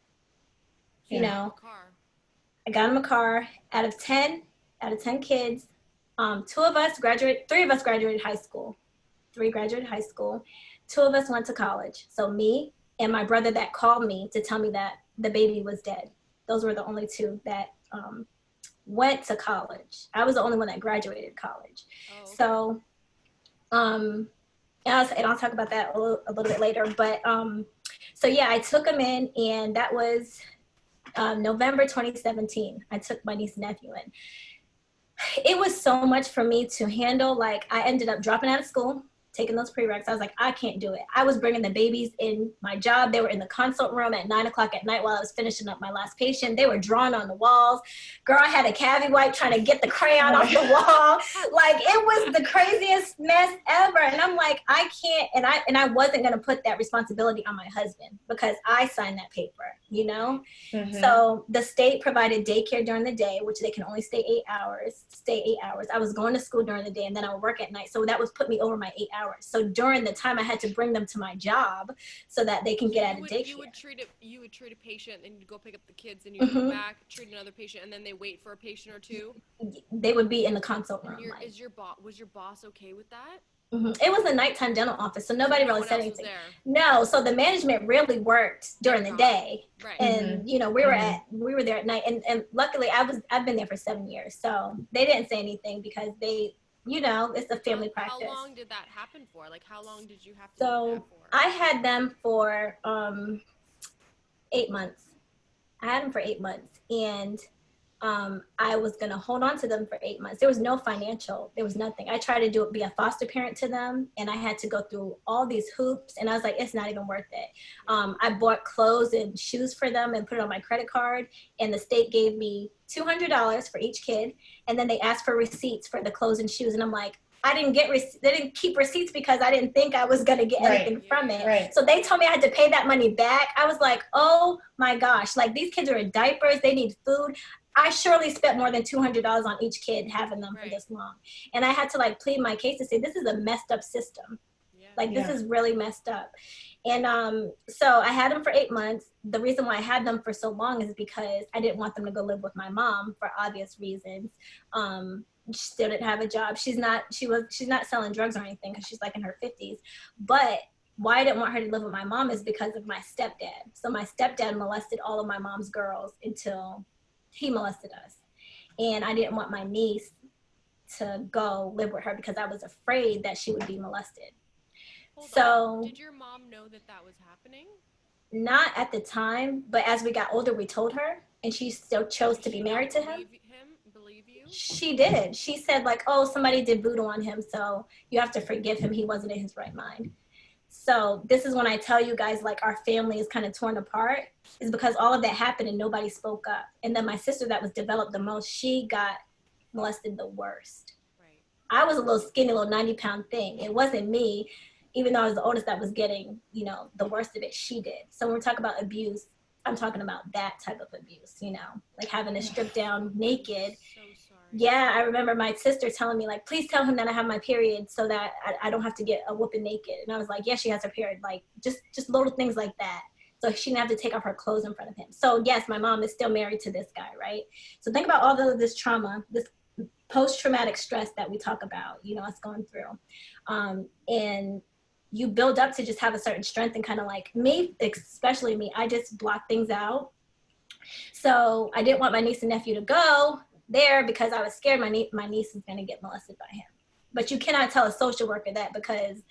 I got him a car. Out of 10 kids, 3 of us graduated high school. 3 graduated high school. 2 of us went to college. So me and my brother that called me to tell me that the baby was dead. Those were the only 2 that went to college. I was the only one that graduated college. Oh, okay. So, and I'll talk about that a little bit later. But so yeah, I took him in, and that was November 2017. I took my niece and nephew in. It was so much for me to handle. Like, I ended up dropping out of school, taking those prereqs. I was like, I can't do it. I was bringing the babies in my job. They were in the consult room at 9:00 at night while I was finishing up my last patient. They were drawn on the walls. Girl, I had a cavi wipe trying to get the crayon off the wall. Like, it was the craziest mess ever. And I'm like, I can't, and I wasn't going to put that responsibility on my husband because I signed that paper, Mm-hmm. So the state provided daycare during the day, which they can only stay 8 hours. I was going to school during the day, and then I would work at night. So that was put me over my 8 hours. So during the time, I had to bring them to my job so that they can get out of daycare. You would treat a patient, and you'd go pick up the kids, and you'd come back, treat another patient, and then they wait for a patient or 2. They would be in the consult room. Was your boss okay with that? Mm-hmm. It was a nighttime dental office, so nobody really said anything. No, so the management really worked during the day, right. And we were there at night, and luckily I've been there for 7 years, so they didn't say anything because they, it's a family practice. How long did that happen for? Like, how long did you have to do that for? I had them for 8 months. I had them for 8 months, and I was going to hold on to them for 8 months. There was no financial, there was nothing. I tried to be a foster parent to them, and I had to go through all these hoops, and I was like, it's not even worth it. I bought clothes and shoes for them and put it on my credit card, and the state gave me $200 for each kid, and then they asked for receipts for the clothes and shoes, and I'm like, they didn't keep receipts because I didn't think I was going to get anything from it. Right. So they told me I had to pay that money back. I was like, oh my gosh, like these kids are in diapers, they need food. I surely spent more than $200 on each kid having them for this long. And I had to like plead my case to say, this is a messed up system. Like this is really messed up. And so I had them for 8 months. The reason why I had them for so long is because I didn't want them to go live with my mom for obvious reasons. She still didn't have a job. She's not selling drugs or anything because she's like in her 50s. But why I didn't want her to live with my mom is because of my stepdad. So my stepdad molested all of my mom's girls until he molested us. And I didn't want my niece to go live with her because I was afraid that she would be molested. Hold on. Did your mom know that that was happening? Not at the time, but as we got older, we told her, and she still chose to be married to him. Believe you? She did. She said like, oh, somebody did voodoo on him, so you have to forgive him. He wasn't in his right mind. So this is when I tell you guys, like, our family is kind of torn apart, is because all of that happened and nobody spoke up. And then my sister that was developed the most, she got molested the worst. Right. I was a little skinny, little 90-pound thing. It wasn't me, even though I was the oldest that was getting, you know, the worst of it, she did. So when we're talking about abuse, I'm talking about that type of abuse, you know, like having to strip down naked. So sorry. Yeah, I remember my sister telling me, like, please tell him that I have my period so that I don't have to get a whooping naked. And I was like, yeah, she has her period. Like, just little things like that. So she didn't have to take off her clothes in front of him. So yes, my mom is still married to this guy, right? So think about all of this trauma, this post-traumatic stress that we talk about, you know, us going through. And you build up to just have a certain strength, and kind of like me, especially me, I just block things out. So I didn't want my niece and nephew to go there because I was scared my niece is going to get molested by him. But you cannot tell a social worker that, because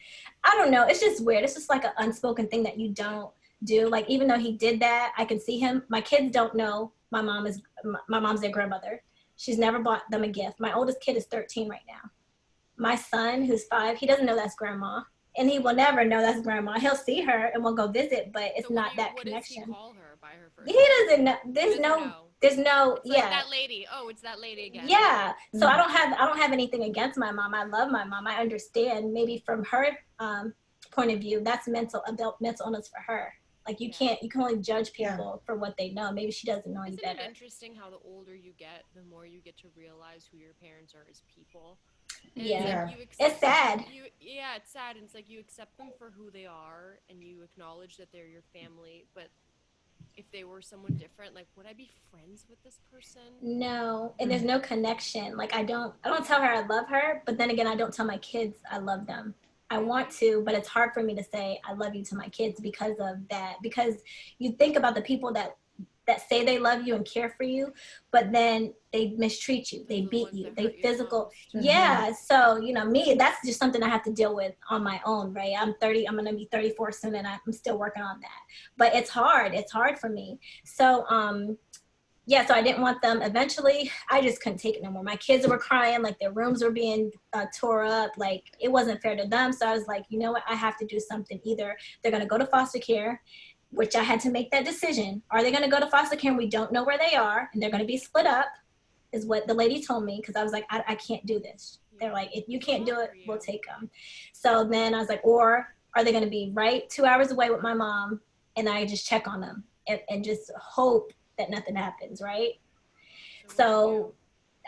I don't know, it's just weird. It's just like an unspoken thing that you don't do. Like, even though he did that, I can see him. My kids don't know my mom's their grandmother. She's never bought them a gift. My oldest kid is 13 right now. My son, who's 5, he doesn't know that's grandma. And he will never know that's grandma. He'll see her and we'll go visit, but it's not that connection. What does he call her by her first name? He doesn't know. There's no, it's like that lady. Oh, it's that lady again. Yeah. So I don't have anything against my mom. I love my mom. I understand maybe from her point of view, that's mental illness for her. Like you can only judge people for what they know. Maybe she doesn't know any better. Isn't it interesting how the older you get, the more you get to realize who your parents are as people? And it's sad. It's sad. And it's like you accept them for who they are, and you acknowledge that they're your family. But if they were someone different, like, would I be friends with this person? No, and there's no connection. Like, I don't tell her I love her, but then again, I don't tell my kids I love them. I want to, but it's hard for me to say I love you to my kids because of that. Because you think about the people that say they love you and care for you, but then they mistreat you, they beat you, they physical. Yeah, so, you know, me, that's just something I have to deal with on my own, right? I'm 30, I'm gonna be 34 soon, and I'm still working on that. But it's hard for me. So, so I didn't want them. Eventually, I just couldn't take it no more. My kids were crying, like their rooms were being tore up, like it wasn't fair to them. So I was like, you know what, I have to do something. Either they're gonna go to foster care, which I had to make that decision. Are they going to go to foster care and we don't know where they are, and they're going to be split up, is what the lady told me, because I was like, I can't do this. They're like, if you can't do it, we'll take them. So then I was like, or are they going to be right 2 hours away with my mom, and I just check on them and just hope that nothing happens, right? So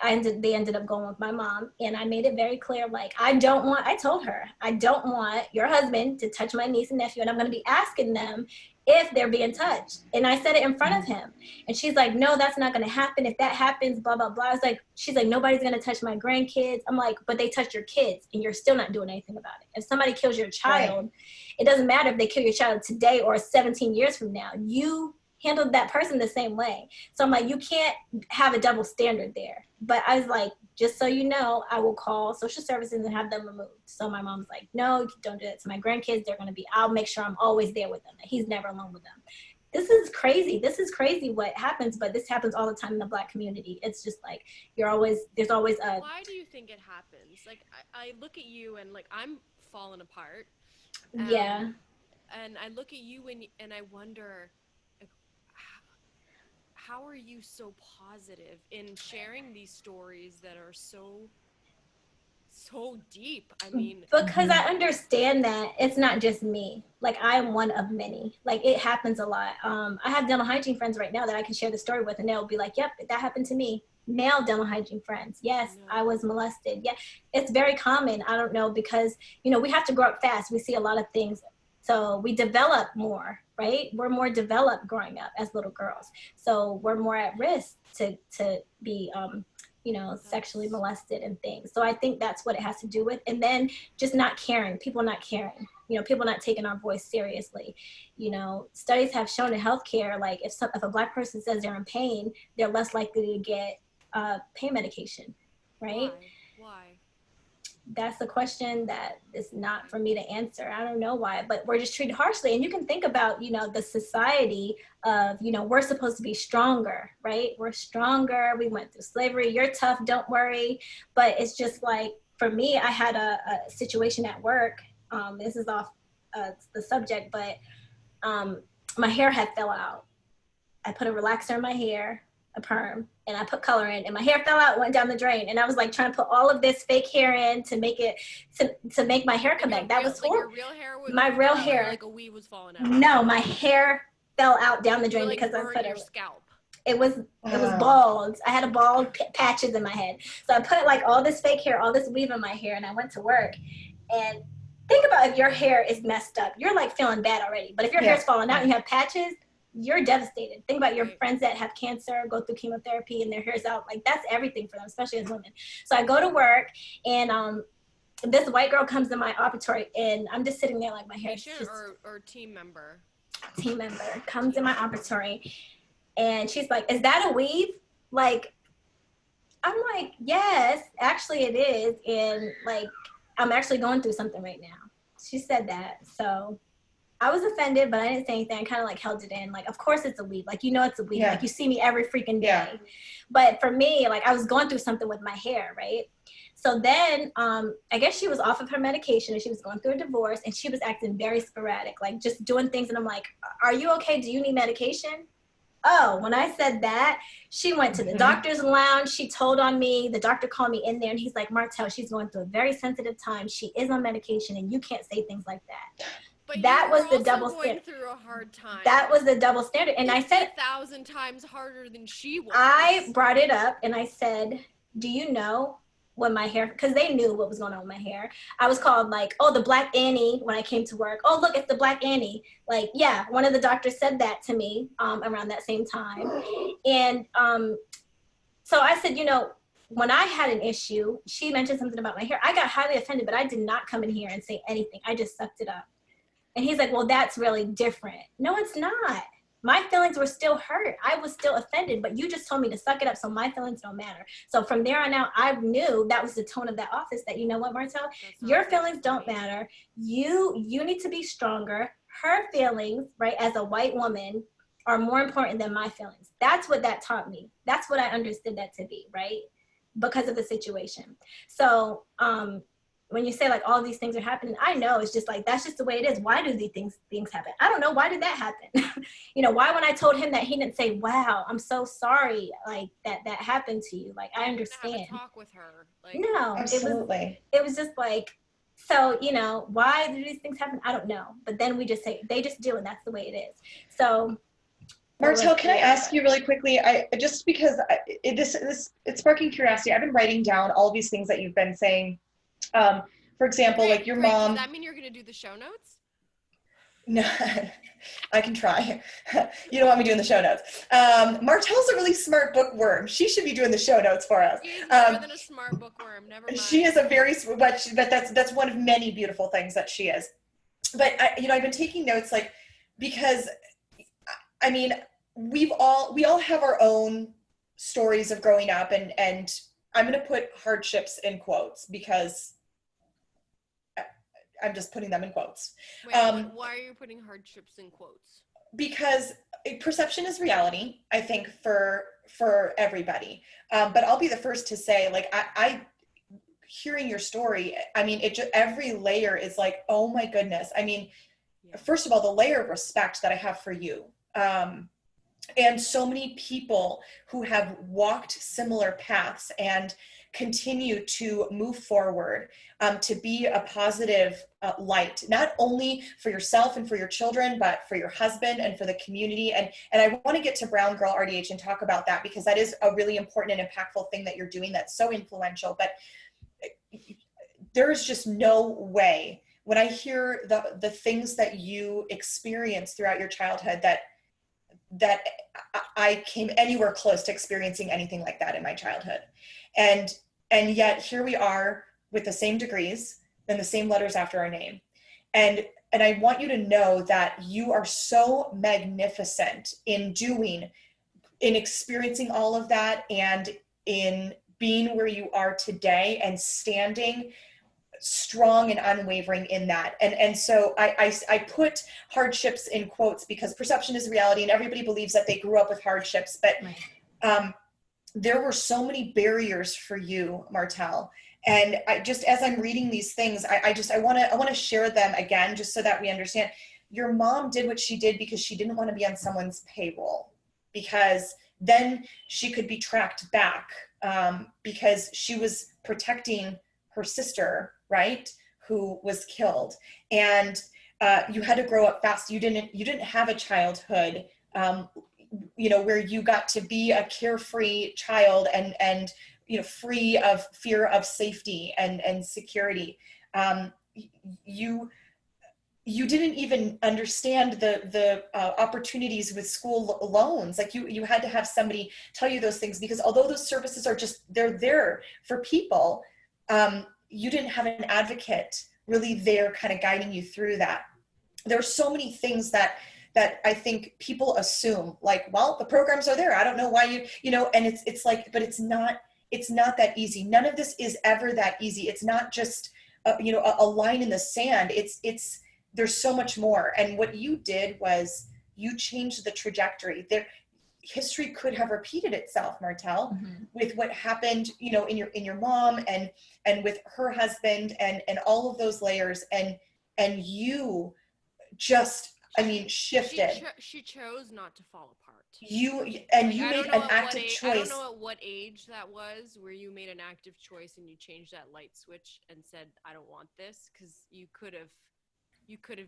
they ended up going with my mom, and I made it very clear, like, I told her, I don't want your husband to touch my niece and nephew, and I'm going to be asking them if they're being touched. And I said it in front of him. And she's like, no, that's not going to happen. If that happens, blah, blah, blah. I was like, she's like, nobody's going to touch my grandkids. I'm like, but they touch your kids and you're still not doing anything about it. If somebody kills your child, it doesn't matter if they kill your child today or 17 years from now. You handled that person the same way. So I'm like, you can't have a double standard there. But I was like, just so you know, I will call social services and have them removed. So my mom's like, no, don't do that to my grandkids. I'll make sure I'm always there with them. He's never alone with them. this is crazy. This is crazy what happens, but this happens all the time in the Black community. It's just like, there's always a... Why do you think it happens? Like, I look at you and like, I'm falling apart. Yeah. And I look at you and I wonder, like, how are you so positive in sharing these stories that are so deep? I mean, because I understand that it's not just me. Like, I'm one of many. Like, it happens a lot. I have dental hygiene friends right now that I can share the story with, and they'll be like, yep, that happened to me. Male dental hygiene friends. Yes, I was molested. Yeah, it's very common. I don't know, because, you know, we have to grow up fast. We see a lot of things. So we develop more, right? We're more developed growing up as little girls. So we're more at risk to be, you know, sexually molested and things. So I think that's what it has to do with. And then just not caring, people not caring, you know, people not taking our voice seriously. You know, studies have shown in healthcare, like if a Black person says they're in pain, they're less likely to get pain medication, right? Why? That's the question that is not for me to answer. I don't know why, but we're just treated harshly. And you can think about, you know, the society of, you know, we're supposed to be stronger, right? We're stronger. We went through slavery. You're tough. Don't worry. But it's just like, for me, I had a situation at work. This is off the subject, but my hair had fell out. I put a relaxer in my hair, a perm, and I put color in, and my hair fell out, went down the drain, and I was like trying to put all of this fake hair in to make it to make my hair come back. That was horrible. Like your real hair was my real hair, like a weave was falling out. No, my hair fell out down the drain, like, because I put your scalp. It was bald. I had a bald patches in my head, so I put like all this fake hair, all this weave in my hair, and I went to work. And think about, if your hair is messed up, you're like feeling bad already. But if your hair's falling out and you have patches, you're devastated. Think about your friends that have cancer, go through chemotherapy, and their hair's out. Like, that's everything for them, especially as women. So I go to work, and this white girl comes in my operatory, and I'm just sitting there like my hair. Or team member. Team member comes in my operatory, and she's like, "Is that a weave?" Like, I'm like, "Yes, actually it is," and like, I'm actually going through something right now. She said that, so I was offended, but I didn't say anything. I kind of like held it in. Like, of course it's a weave. Like, you know, it's a weave. Like, you see me every freaking day. Yeah. But for me, like, I was going through something with my hair, right? So then I guess she was off of her medication, and she was going through a divorce, and she was acting very sporadic, like just doing things. And I'm like, are you okay? Do you need medication? Oh, when I said that, she went to the doctor's lounge. She told on me. The doctor called me in there, and he's like, Martelle, she's going through a very sensitive time. She is on medication, and you can't say things like that. But that was the double standard. Through a hard time. That was the double standard. And I said 1,000 times harder than she was. I brought it up, and I said, do you know when my hair, because they knew what was going on with my hair. I was called like, oh, the Black Annie when I came to work. Oh, look, it's the Black Annie. Like, yeah, one of the doctors said that to me around that same time. And so I said, you know, when I had an issue, she mentioned something about my hair. I got highly offended, but I did not come in here and say anything. I just sucked it up. And he's like, well, that's really different. No, it's not. My feelings were still hurt. I was still offended, but you just told me to suck it up, so my feelings don't matter. So from there on out, I knew that was the tone of that office, that, you know what, Martelle, your feelings don't matter. You need to be stronger. Her feelings, right, as a white woman, are more important than my feelings. That's what that taught me. That's what I understood that to be, right, because of the situation. So when you say like all these things are happening, I know it's just like, that's just the way it is. Why do these things happen? I don't know. Why did that happen? You know, why when I told him that, he didn't say, wow, I'm so sorry, like that happened to you. Like, I understand. Have a talk with her. Like, no, absolutely. It was just like, so, you know, why do these things happen? I don't know. But then we just say, they just do, and that's the way it is. So Martelle, can I ask you really quickly? Just because it's sparking curiosity. I've been writing down all these things that you've been saying. For example, like your mom. Does that mean you're going to do the show notes? No, I can try. You don't want me doing the show notes. Martelle's a really smart bookworm. She should be doing the show notes for us. She's more than a smart bookworm. Never mind. She is a very, but that's one of many beautiful things that she is. But I've been taking notes, like, because I mean, we all have our own stories of growing up, and I'm going to put hardships in quotes because I'm just putting them in quotes. Wait, why are you putting hardships in quotes? because perception is reality, I think, for everybody. But I'll be the first to say, like, I hearing your story, I mean, every layer is like, oh my goodness. I mean, first of all, the layer of respect that I have for you. And so many people who have walked similar paths and continue to move forward, to be a positive light, not only for yourself and for your children, but for your husband and for the community. And I want to get to Brown Girl RDH and talk about that, because that is a really important and impactful thing that you're doing that's so influential. But there's just no way, when I hear the things that you experienced throughout your childhood, that I came anywhere close to experiencing anything like that in my childhood. And yet here we are with the same degrees and the same letters after our name. And I want you to know that you are so magnificent in experiencing all of that, and in being where you are today and standing strong and unwavering in that. And so I put hardships in quotes, because perception is reality and everybody believes that they grew up with hardships, but there were so many barriers for you, Martelle. And I just, as I'm reading these things, I want to share them again, just so that we understand. Your mom did what she did because she didn't want to be on someone's payroll, because then she could be tracked back, because she was protecting her sister, right, who was killed. And you had to grow up fast. You didn't have a childhood, where you got to be a carefree child and free of fear of safety and security. You didn't even understand the opportunities with school loans. Like you had to have somebody tell you those things, because although those services are they're there for people, you didn't have an advocate really there kind of guiding you through that. There are so many things that I think people assume, like, well, the programs are there, I don't know why and it's like, but it's not that easy. None of this is ever that easy. It's not just a line in the sand. There's so much more. And what you did was you changed the trajectory. History could have repeated itself, Martelle, with what happened, in your mom and with her husband and all of those layers. And you just, shifted. She chose not to fall apart. You made an active choice. I don't know at what age that was, where you made an active choice and you changed that light switch and said, I don't want this, because you could have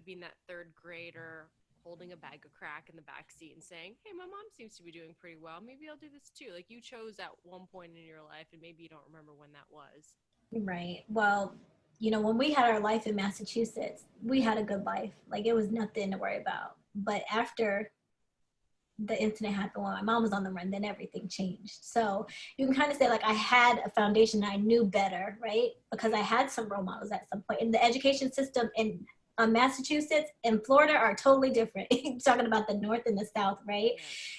been that third grader holding a bag of crack in the back seat and saying, hey, my mom seems to be doing pretty well, maybe I'll do this too. Like, you chose at one point in your life, and maybe you don't remember when that was. Right. Well, when we had our life in Massachusetts, we had a good life. Like, it was nothing to worry about. But after the incident happened, when my mom was on the run, then everything changed. So you can kind of say, like, I had a foundation that I knew better, right? Because I had some role models at some point. And the education system in Massachusetts and Florida are totally different. Talking about the North and the South, right?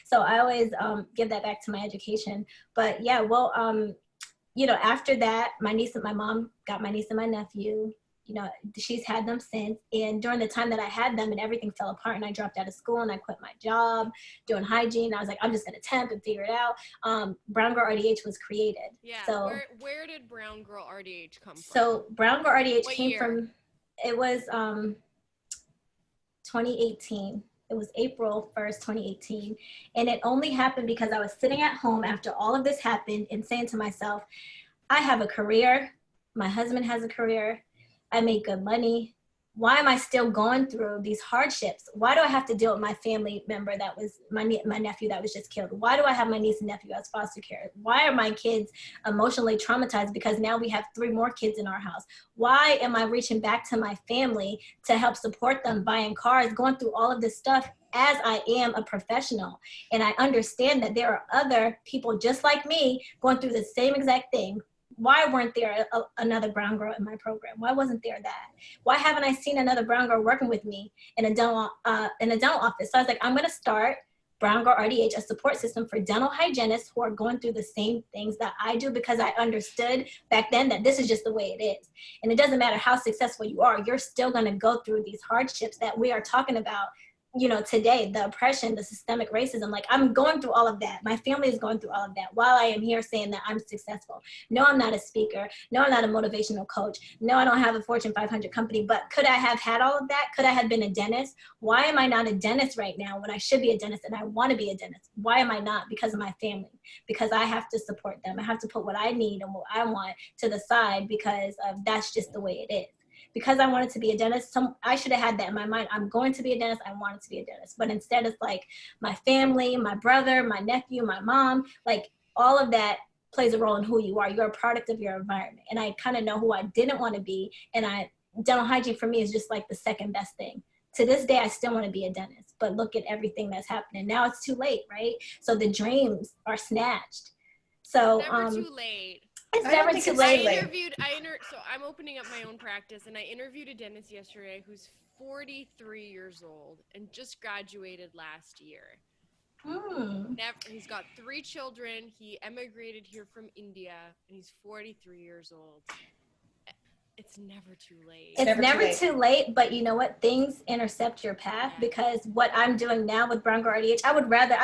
So I always give that back to my education. But yeah, well, after that, my mom got my niece and my nephew. She's had them since. And during the time that I had them, and everything fell apart, and I dropped out of school and I quit my job doing hygiene. I was like, I'm just gonna temp and figure it out. Brown Girl RDH was created. Yeah. So where did Brown Girl RDH come from? So Brown Girl RDH came from, it was 2018. It was April 1st, 2018. And it only happened because I was sitting at home after all of this happened and saying to myself, I have a career. My husband has a career. I make good money. Why am I still going through these hardships? Why do I have to deal with my family member that was my nephew that was just killed? Why do I have my niece and nephew as foster care? Why are my kids emotionally traumatized because now we have 3 more kids in our house? Why am I reaching back to my family to help support them, buying cars, going through all of this stuff as I am a professional? And I understand that there are other people just like me going through the same exact thing. Why weren't there another brown girl in my program? Why wasn't there that? Why haven't I seen another brown girl working with me in a dental office? So I was like, I'm going to start Brown Girl RDH, a support system for dental hygienists who are going through the same things that I do, because I understood back then that this is just the way it is. And it doesn't matter how successful you are, you're still going to go through these hardships that we are talking about today, the oppression, the systemic racism, like I'm going through all of that. My family is going through all of that while I am here saying that I'm successful. No, I'm not a speaker. No, I'm not a motivational coach. No, I don't have a Fortune 500 company, but could I have had all of that? Could I have been a dentist? Why am I not a dentist right now when I should be a dentist and I want to be a dentist? Why am I not? Because of my family, because I have to support them. I have to put what I need and what I want to the side because that's just the way it is. Because I wanted to be a dentist, I should have had that in my mind. I'm going to be a dentist. I wanted to be a dentist. But instead, it's like my family, my brother, my nephew, my mom, like all of that plays a role in who you are. You're a product of your environment. And I kind of know who I didn't want to be. And dental hygiene for me is just like the second best thing. To this day, I still want to be a dentist. But look at everything that's happening. Now it's too late, right? So the dreams are snatched. So never too late. It's never too late. So I'm opening up my own practice, and I interviewed a dentist yesterday who's 43 years old and just graduated last year. He's got 3 children. He emigrated here from India, and he's 43 years old. It's never too late. It's never too late, but you know what? Things intercept your path because what I'm doing now with BrownGirl RDH, I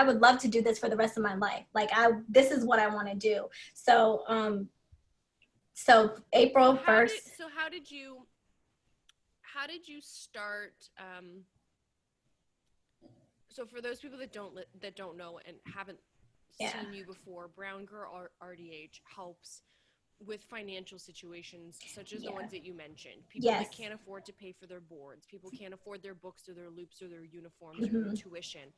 would love to do this for the rest of my life. Like this is what I want to do. So April 1st. How did you start? So for those people that don't know and haven't seen you before, BrownGirl RDH helps with financial situations such as the ones that you mentioned. People that can't afford to pay for their boards, people can't afford their books or their loops or their uniforms or their tuition.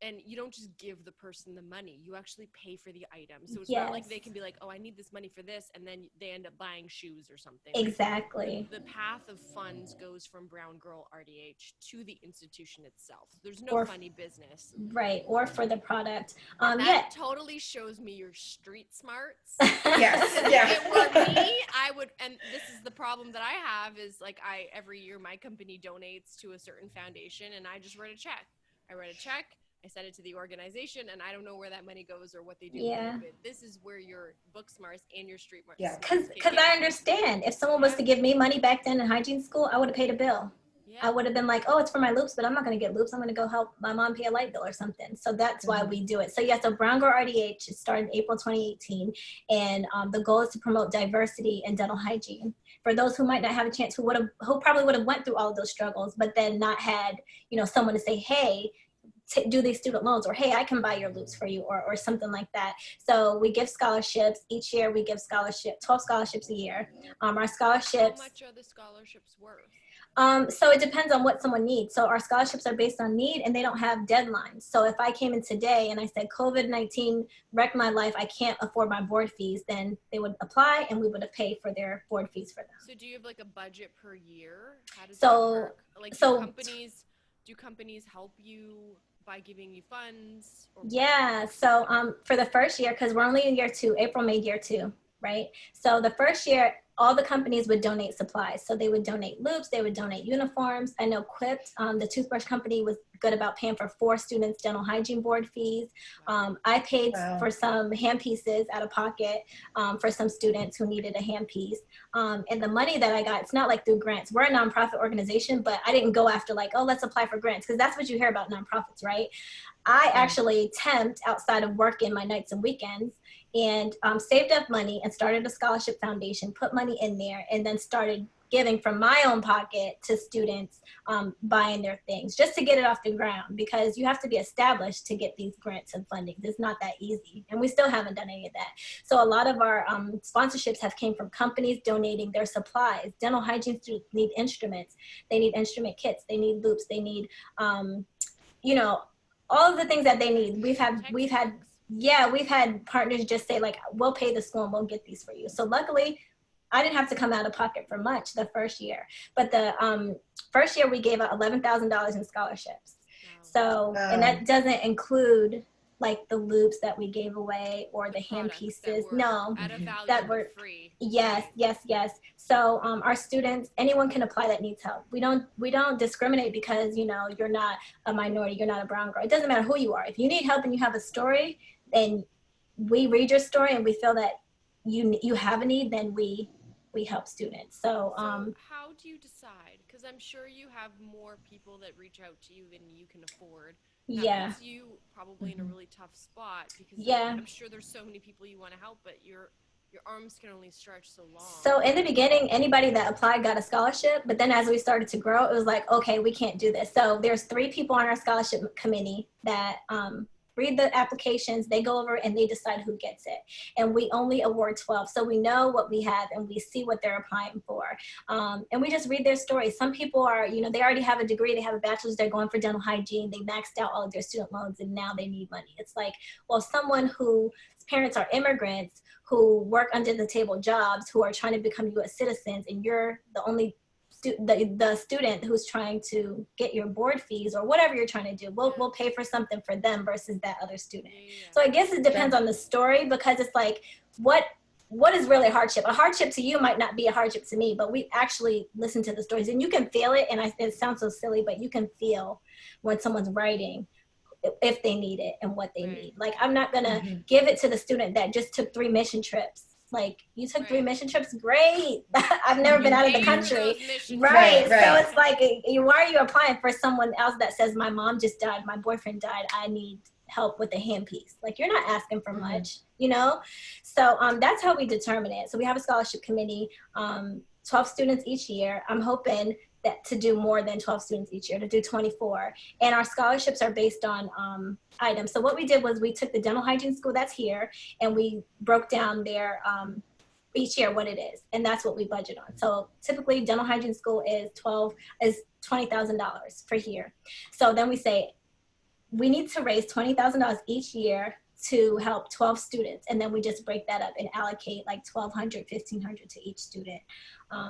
And you don't just give the person the money, you actually pay for the item. So it's not like they can be like, oh, I need this money for this, and then they end up buying shoes or something. Exactly. The path of funds goes from BrownGirl RDH to the institution itself. There's no funny business. Right, or for the product. That totally shows me your street smarts. Yes, yeah. If it were me, I would, and this is the problem that I have, is like every year my company donates to a certain foundation, and I just write a check. I send it to the organization, and I don't know where that money goes or what they do with it. But this is where your book smarts and your street smarts. Yeah, because I understand. If someone was to give me money back then in hygiene school, I would have paid a bill. Yeah. I would have been like, oh, it's for my loops, but I'm not going to get loops. I'm going to go help my mom pay a light bill or something. So that's why we do it. So so BrownGirl RDH started in April 2018, and the goal is to promote diversity in dental hygiene. For those who might not have a chance, who probably would have went through all of those struggles, but then not had, someone to say, hey, do these student loans, or hey, I can buy your loops for you, or something like that. So we give scholarships. Each year we give 12 scholarships a year. Our scholarships. How much are the scholarships worth? So it depends on what someone needs. So our scholarships are based on need, and they don't have deadlines. So if I came in today and I said COVID-19 wrecked my life, I can't afford my board fees, then they would apply and we would have paid for their board fees for them. So do you have like a budget per year? How does that work? Like do companies help you by giving you funds? So for the first year, because we're only in year 2, April made year 2, right? So the first year, all the companies would donate supplies. So they would donate loops, they would donate uniforms. I know Quipt, the toothbrush company, was good about paying for 4 students' dental hygiene board fees. I paid for some hand pieces out of pocket for some students who needed a hand piece. And the money that I got, it's not like through grants. We're a nonprofit organization, but I didn't go after like, oh, let's apply for grants, because that's what you hear about nonprofits, right? I actually temped outside of working my nights and weekends, and saved up money and started a scholarship foundation, put money in there, and then started giving from my own pocket to students buying their things, just to get it off the ground, because you have to be established to get these grants and funding. It's not that easy, and we still haven't done any of that. So a lot of our sponsorships have came from companies donating their supplies. Dental hygiene students need instruments, they need instrument kits, they need loops, they need all of the things that they need. We've had partners just say like, we'll pay the school and we'll get these for you. So luckily I didn't have to come out of pocket for much the first year, but the first year we gave out $11,000 in scholarships. So, and that doesn't include like the loops that we gave away or the hand pieces. That were free. Yes. So our students, anyone can apply that needs help. We don't discriminate because you're not a minority, you're not a brown girl. It doesn't matter who you are. If you need help and you have a story, then we read your story and we feel that you have a need, then we we help students. So how do you decide? Because I'm sure you have more people that reach out to you than you can afford. That puts you probably in a really tough spot, because I'm sure there's so many people you want to help, but your arms can only stretch so long. So in the beginning, anybody that applied got a scholarship, but then as we started to grow, it was like, okay, we can't do this. So there's 3 people on our scholarship committee that read the applications, they go over and they decide who gets it. And we only award 12. So we know what we have and we see what they're applying for. And we just read their stories. Some people are, you know, they already have a degree, they have a bachelor's, they're going for dental hygiene, they maxed out all of their student loans and now they need money. It's like, well, someone whose parents are immigrants, who work under the table jobs, who are trying to become U.S. citizens, and you're the only the student who's trying to get your board fees or whatever you're trying to do, we'll pay for something for them versus that other student. So I guess it depends on the story, because it's like, what is really hardship? A hardship to you might not be a hardship to me, but we actually listen to the stories and you can feel it. And it sounds so silly, but you can feel when someone's writing if they need it and what they need. Like, I'm not gonna give it to the student that just took 3 mission trips. Like, you took 3 mission trips, great. I've never been out of the country. Right. So it's like, why are you applying for someone else that says, my mom just died, my boyfriend died, I need help with a handpiece? Like, you're not asking for much, you know? So that's how we determine it. So we have a scholarship committee, 12 students each year. I'm hoping that to do more than 12 students each year, to do 24. And our scholarships are based on items. So what we did was we took the dental hygiene school that's here and we broke down their each year what it is. And that's what we budget on. So typically dental hygiene school is $20,000 per year. So then we say, we need to raise $20,000 each year to help 12 students. And then we just break that up and allocate like $1,200, $1,500 to each student.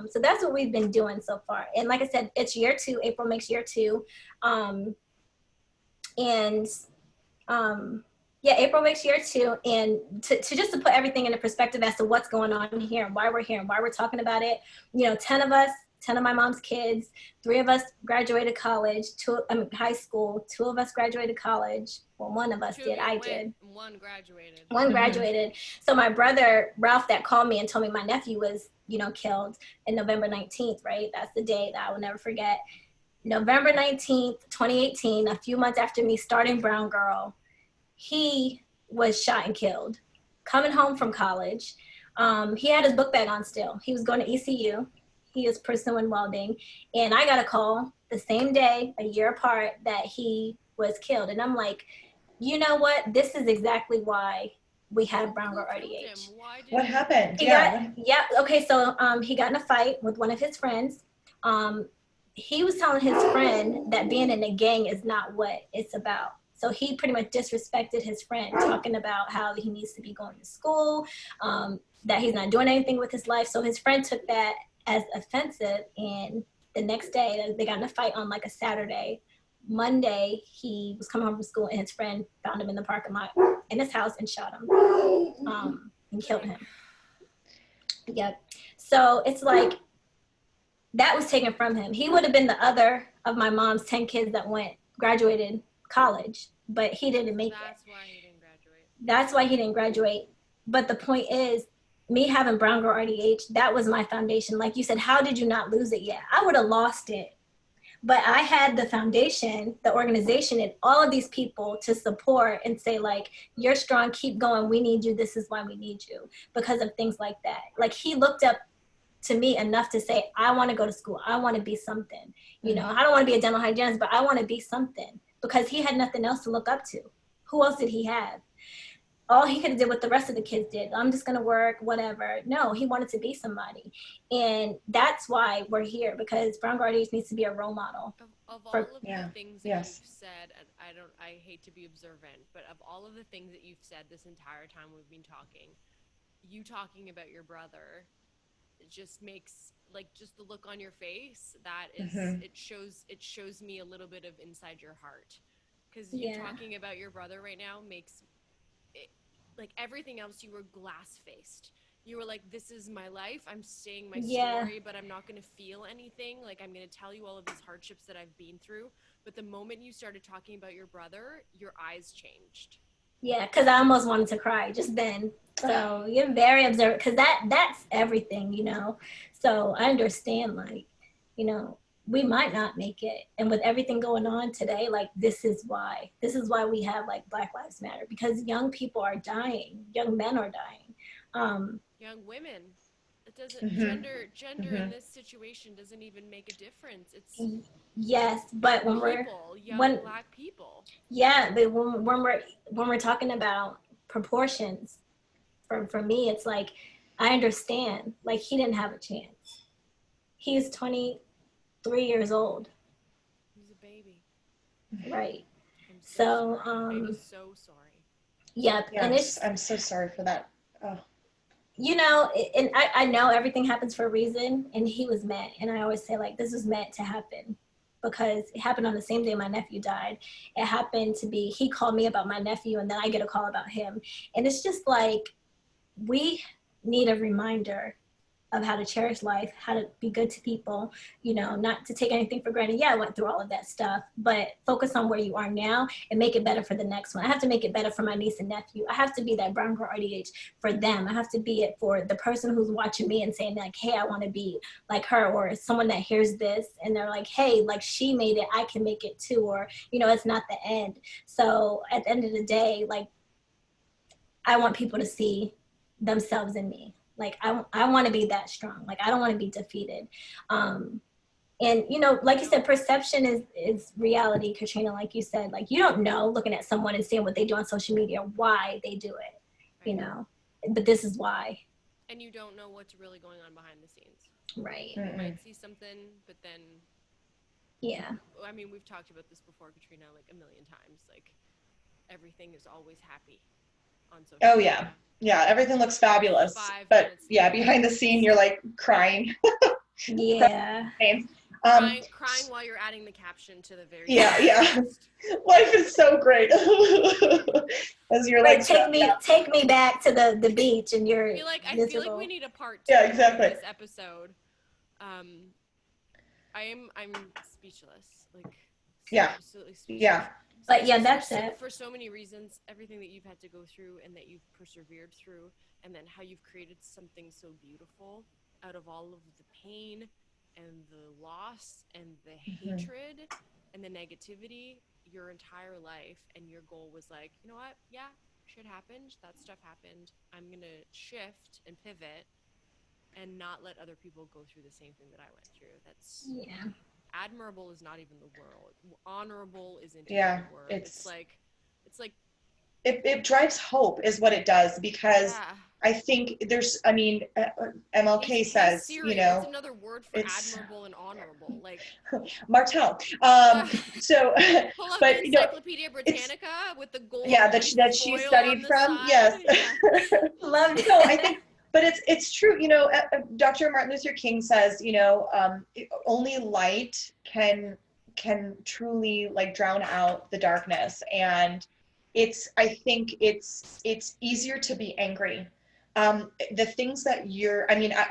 So that's what we've been doing so far. And like I said, it's year 2, April makes year 2. April makes year 2. And to just to put everything into perspective as to what's going on here and why we're here and why we're talking about it, you know, 10 of my mom's kids, 3 of us graduated college, high school, 2 of us graduated college. Well, 1 of us did, I did. 1 graduated. 1 graduated. So my brother, Ralph, that called me and told me my nephew was, you know, killed in November 19th, right? That's the day that I will never forget. November 19th, 2018, a few months after me starting Brown Girl, he was shot and killed. Coming home from college, he had his book bag on still. He was going to ECU. He is pursuing welding. And I got a call the same day, a year apart, that he was killed. And I'm like, you know what? This is exactly why we have BrownGirl RDH. What happened? Okay, so he got in a fight with one of his friends. He was telling his friend that being in a gang is not what it's about. So he pretty much disrespected his friend, talking about how he needs to be going to school, that he's not doing anything with his life. So his friend took that as offensive, and the next day they got in a fight on like a Saturday. Monday, he was coming home from school and his friend found him in the parking lot in his house and shot him and killed him. Yep. So it's like, that was taken from him. He would have been the other of my mom's 10 kids that graduated college, but he didn't make it. That's why he didn't graduate. That's why he didn't graduate. But the point is, me having BrownGirl RDH, that was my foundation. Like you said, how did you not lose it yet? I would have lost it. But I had the foundation, the organization, and all of these people to support and say, like, you're strong, keep going, we need you, this is why we need you, because of things like that. Like, he looked up to me enough to say, I want to go to school, I want to be something. You know, I don't want to be a dental hygienist, but I want to be something, because he had nothing else to look up to. Who else did he have? All he could have did what the rest of the kids did. I'm just going to work, whatever. No, he wanted to be somebody. And that's why we're here, because BrownGirl RDH needs to be a role model. Of all of the things that you've said, and I hate to be observant, but of all of the things that you've said this entire time we've been talking, you talking about your brother, it just makes, like, just the look on your face, that is, it shows me a little bit of inside your heart. Because you talking about your brother right now makes it, like, everything else, you were glass-faced. You were like, this is my life, I'm saying my story, but I'm not going to feel anything. Like, I'm going to tell you all of these hardships that I've been through. But the moment you started talking about your brother, your eyes changed. Yeah, because I almost wanted to cry just then. So you're very observant, because that's everything, you know. So I understand, like, you know, we might not make it. And with everything going on today, like, this is why. This is why we have, like, Black Lives Matter, because young people are dying. Young men are dying. Young women. It doesn't, gender in this situation doesn't even make a difference. It's yes, but when young Black people. Yeah, but when we're talking about proportions, for me, it's like, I understand, like, he didn't have a chance. He's 23 years old. He's a baby. Right. I'm so sorry. Yep. Yes, and I'm so sorry for that. Oh. You know, and I know everything happens for a reason, and he was meant, and I always say, like, this was meant to happen, because it happened on the same day my nephew died. It happened to be, he called me about my nephew, and then I get a call about him. And it's just like, we need a reminder of how to cherish life, how to be good to people, you know, not to take anything for granted. Yeah, I went through all of that stuff, but focus on where you are now and make it better for the next one. I have to make it better for my niece and nephew. I have to be that brown girl RDH for them. I have to be it for the person who's watching me and saying, like, hey, I want to be like her, or someone that hears this and they're like, hey, like, she made it, I can make it too, or, you know, it's not the end. So at the end of the day, like, I want people to see themselves in me. Like, I want to be that strong. Like, I don't want to be defeated. And, you know, like you said, perception is reality, Katrina. Like you said, like, you don't know, looking at someone and seeing what they do on social media, why they do it, you know, but this is why. And you don't know what's really going on behind the scenes. Right. You might see something, but then. Yeah. I mean, we've talked about this before, Katrina, like a million times. Like, everything is always happy on social media. Yeah. Yeah, everything looks fabulous, but yeah, behind the scene, you're like crying. Yeah. Crying while you're adding the caption to the very Life is so great. As you're like, take me back to the beach, and you're I feel like we need a part 2 of this episode. I'm speechless. Like, absolutely speechless. Yeah. But yeah, that's it. For so many reasons, everything that you've had to go through and that you've persevered through, and then how you've created something so beautiful out of all of the pain and the loss and the hatred and the negativity your entire life. And your goal was like, you know what? Yeah, shit happened. That stuff happened. I'm going to shift and pivot and not let other people go through the same thing that I went through. That's admirable is not even the word. Honorable isn't even the word. It's like it drives hope is what it does, because I think there's, I mean, MLK says, you know, it's another word for admirable and honorable, like Martelle. So, pull up but the Encyclopedia Britannica with the gold. Yeah, that she studied from. Side. Yes, loved it. No, I think. But it's true, you know, Dr. Martin Luther King says, you know, only light can truly, like, drown out the darkness. And I think it's easier to be angry. The things that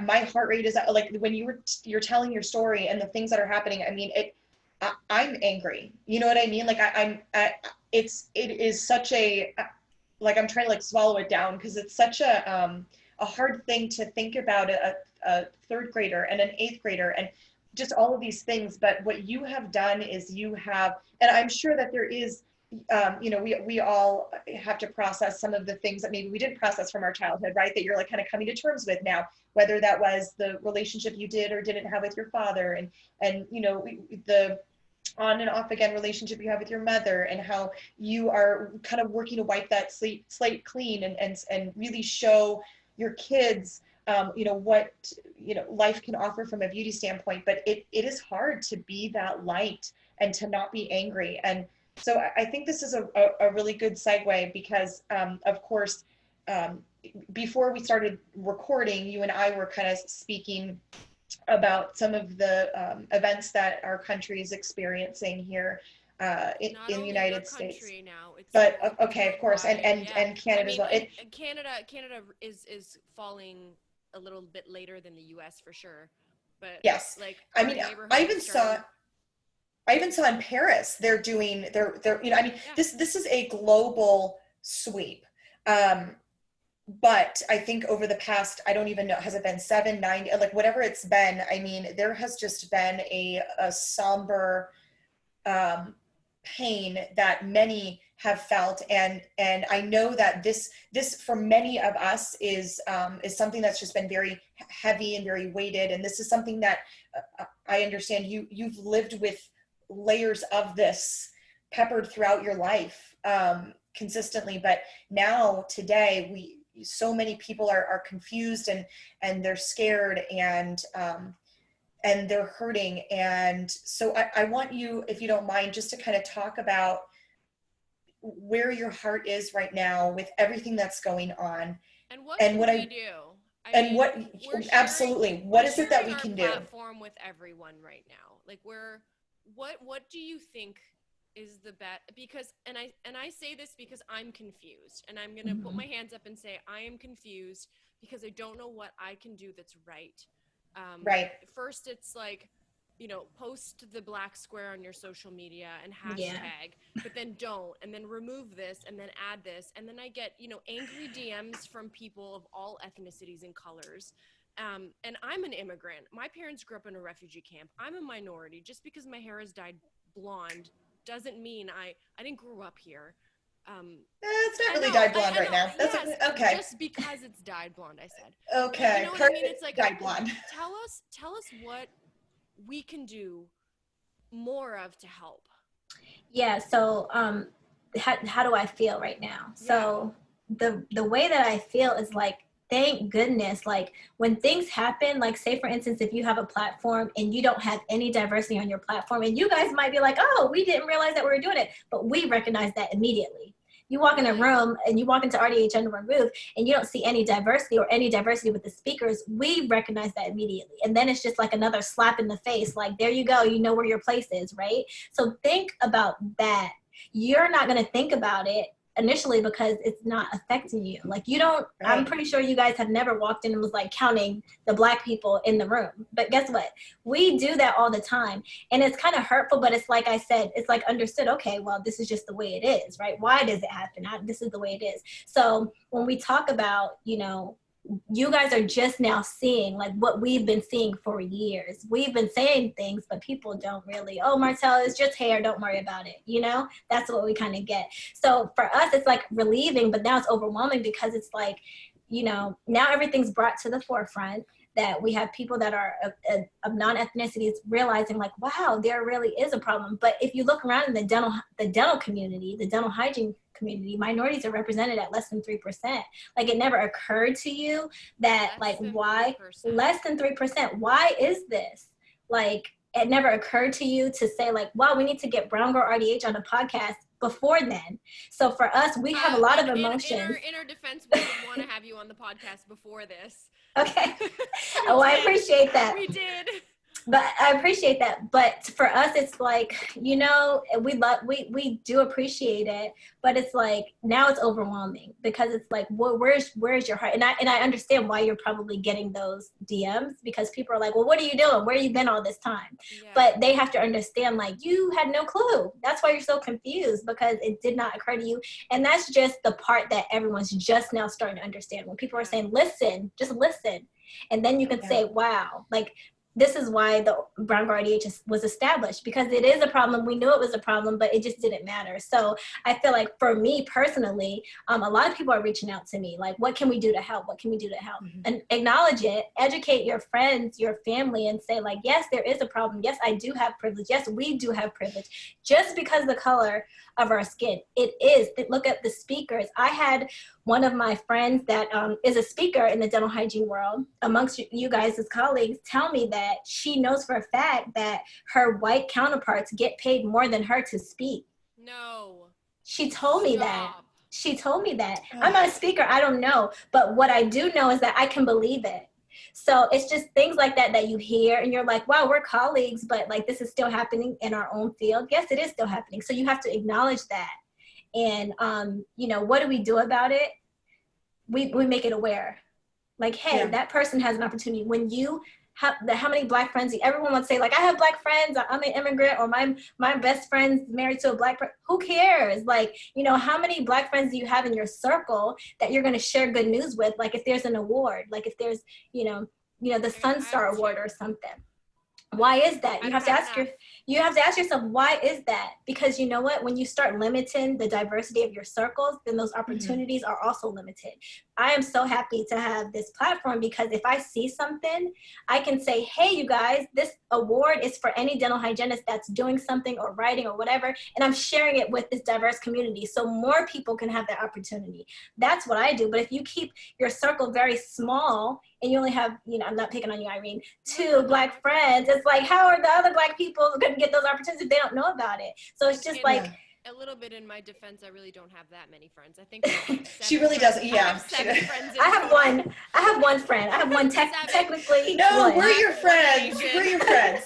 my heart rate is at, like, when you're telling your story and the things that are happening, I mean, I'm angry. You know what I mean? Like, it is such a, like, I'm trying to, like, swallow it down, because it's such a hard thing to think about a third grader and an eighth grader and just all of these things. But what you have done is you have, and I'm sure that there is, you know, we all have to process some of the things that maybe we didn't process from our childhood, right? That you're, like, kind of coming to terms with now, whether that was the relationship you did or didn't have with your father, and you know, the on and off again relationship you have with your mother, and how you are kind of working to wipe that slate clean and really show your kids, you know, what, you know, life can offer from a beauty standpoint. But it is hard to be that light and to not be angry. And so I think this is a really good segue, because of course, before we started recording, you and I were kind of speaking about some of the events that our country is experiencing here in the United States. Now, but okay, of course, and Canada as well. Canada is falling a little bit later than the U.S. for sure. But yes, like, I mean, I even saw in Paris they're you know, I mean, this is a global sweep. But I think over the past, I don't even know, has it been 7, 9, like whatever it's been, I mean, there has just been a somber pain that many have felt, and I know that this for many of us is something that's just been very heavy and very weighted, and this is something that I understand you've lived with layers of this peppered throughout your life consistently, but now today so many people are confused and they're scared and they're hurting. And so I want you, if you don't mind, just to kind of talk about where your heart is right now with everything that's going on. And what can we do? Absolutely. What is it that we can do? Platform with everyone right now. Like what do you think is the best? Because, and I say this because I'm confused, and I'm going to put my hands up and say, I am confused because I don't know what I can do that's right. Right. First, it's like, post the black square on your social media and hashtag, but then don't, and then remove this and then add this. And then I get, angry DMs from people of all ethnicities and colors. And I'm an immigrant. My parents grew up in a refugee camp. I'm a minority. Just because my hair is dyed blonde doesn't mean I didn't grow up here. It's not really dyed blonde right now. That's okay. Just because it's dyed blonde, I said. Okay. You know what I mean? It's like, dyed blonde. Tell us what we can do more of to help. Yeah. So, how do I feel right now? So the way that I feel is like, thank goodness, like when things happen, like say for instance, if you have a platform and you don't have any diversity on your platform, and you guys might be like, oh, we didn't realize that we were doing it, but we recognize that immediately. You walk in a room and you walk into RDH under a roof and you don't see any diversity or any diversity with the speakers, we recognize that immediately. And then it's just like another slap in the face, like, there you go, you know where your place is, right? So think about that. You're not going to think about it initially because it's not affecting you. Like you don't, right. I'm pretty sure you guys have never walked in and was like counting the black people in the room. But guess what? We do that all the time. And it's kind of hurtful, but it's like I said, it's like understood, okay, well, this is just the way it is, right? Why does it happen? This is the way it is. So when we talk about, you guys are just now seeing like what we've been seeing for years. We've been saying things, but people don't really, oh, Martelle, it's just hair, don't worry about it. That's what we kind of get. So for us, it's like relieving, but now it's overwhelming because it's like, now everything's brought to the forefront, that we have people that are of non-ethnicities realizing like, wow, there really is a problem. But if you look around in the dental community, the dental hygiene community, minorities are represented at less than 3%. Like it never occurred to you that why 3%. Less than 3%? Why is this? Like it never occurred to you to say like, wow, we need to get BrownGirl RDH on a podcast before then. So for us, we have a lot of emotions. In our defense, we didn't want to have you on the podcast before this. Okay. Oh, I appreciate that. We did. But I appreciate that. But for us, it's like, we do appreciate it, but it's like, now it's overwhelming because it's like, well, where's your heart? And I understand why you're probably getting those DMs, because people are like, well, what are you doing? Where have you been all this time? Yeah. But they have to understand, like, you had no clue. That's why you're so confused, because it did not occur to you. And that's just the part that everyone's just now starting to understand. When people are saying, listen, just listen. And then you can say, wow, like, this is why the BrownGirl RDH was established, because it is a problem. We knew it was a problem, but it just didn't matter. So I feel like for me personally, a lot of people are reaching out to me, like, what can we do to help? What can we do to help? Mm-hmm. And acknowledge it, educate your friends, your family, and say like, yes, there is a problem. Yes, I do have privilege. Yes, we do have privilege. Just because the color of our skin, it is. Look at the speakers. I had one of my friends that is a speaker in the dental hygiene world, amongst you guys as colleagues, tell me that she knows for a fact that her white counterparts get paid more than her to speak. No. She told me that. She told me that. I'm not a speaker. I don't know. But what I do know is that I can believe it. So it's just things like that you hear and you're like, wow, we're colleagues, but like this is still happening in our own field. Yes, it is still happening. So you have to acknowledge that. And, what do we do about it? We make it aware. Like, hey, that person has an opportunity. When you how many Black friends, everyone would say like, I have Black friends, I'm an immigrant, or my best friend's married to a Black person. Who cares? Like, you know, how many Black friends do you have in your circle that you're going to share good news with? Like if there's an award, like if there's, you know, the Sun Star Award or something. Why is that? You have to ask yourself, why is that? Because you know what? When you start limiting the diversity of your circles, then those opportunities are also limited. I am so happy to have this platform because if I see something, I can say, hey, you guys, this award is for any dental hygienist that's doing something or writing or whatever, and I'm sharing it with this diverse community so more people can have that opportunity. That's what I do. But if you keep your circle very small and you only have, you know, I'm not picking on you, Irene, 2 Black friends, it's like, how are the other Black people going to get those opportunities if they don't know about it? So it's just like, a little bit in my defense, I really don't have that many friends. I think like she really doesn't. Yeah, I have 7 friends. I have one friend. I have one technically. No, one. We're your friends. We're your friends.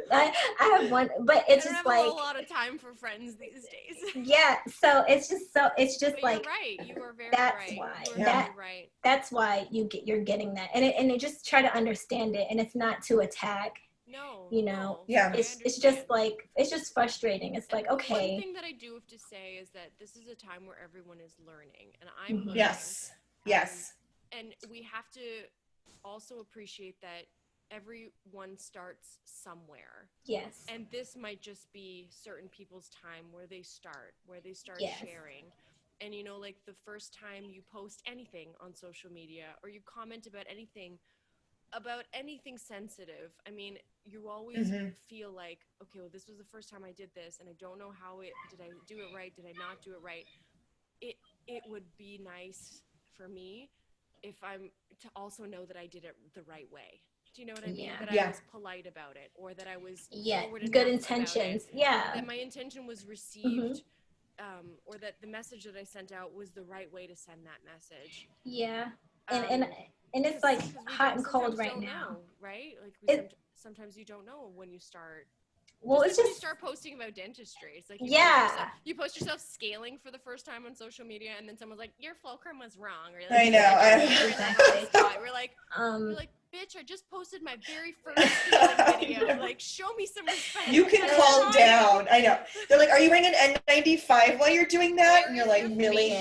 I have one, but it's just like a whole lot of time for friends these days. Yeah, so it's just but like, you're right. You are very that's right. why. Very right. That's why you're getting that, and it just try to understand it, and it's not to attack. No, you know, yeah, it's just like, it's just frustrating. It's like, okay. One thing that I do have to say is that this is a time where everyone is learning, and I'm learning. Yes. And we have to also appreciate that everyone starts somewhere. Yes. And this might just be certain people's time where they start sharing. And you know, like the first time you post anything on social media or you comment about anything sensitive, I mean, you always feel like, okay, well, this was the first time I did this and I don't know did I do it right? Did I not do it right? It would be nice for me if I'm to also know that I did it the right way. Do you know what I mean? That I was polite about it, or that I was good intentions. That my intention was received, or that the message that I sent out was the right way to send that message. Yeah. And it's like hot and cold right now. Know, right? Like sometimes you don't know when you start. Well, it's just when you start posting about dentistry. It's like you post yourself scaling for the first time on social media, and then someone's like, "Your fulcrum was wrong." Or like, I know. We're like, bitch, I just posted my very first scaling video. Like, show me some respect. You can calm down. I know. They're like, "Are you wearing an N95 while you're doing that?" And you're like, "Really?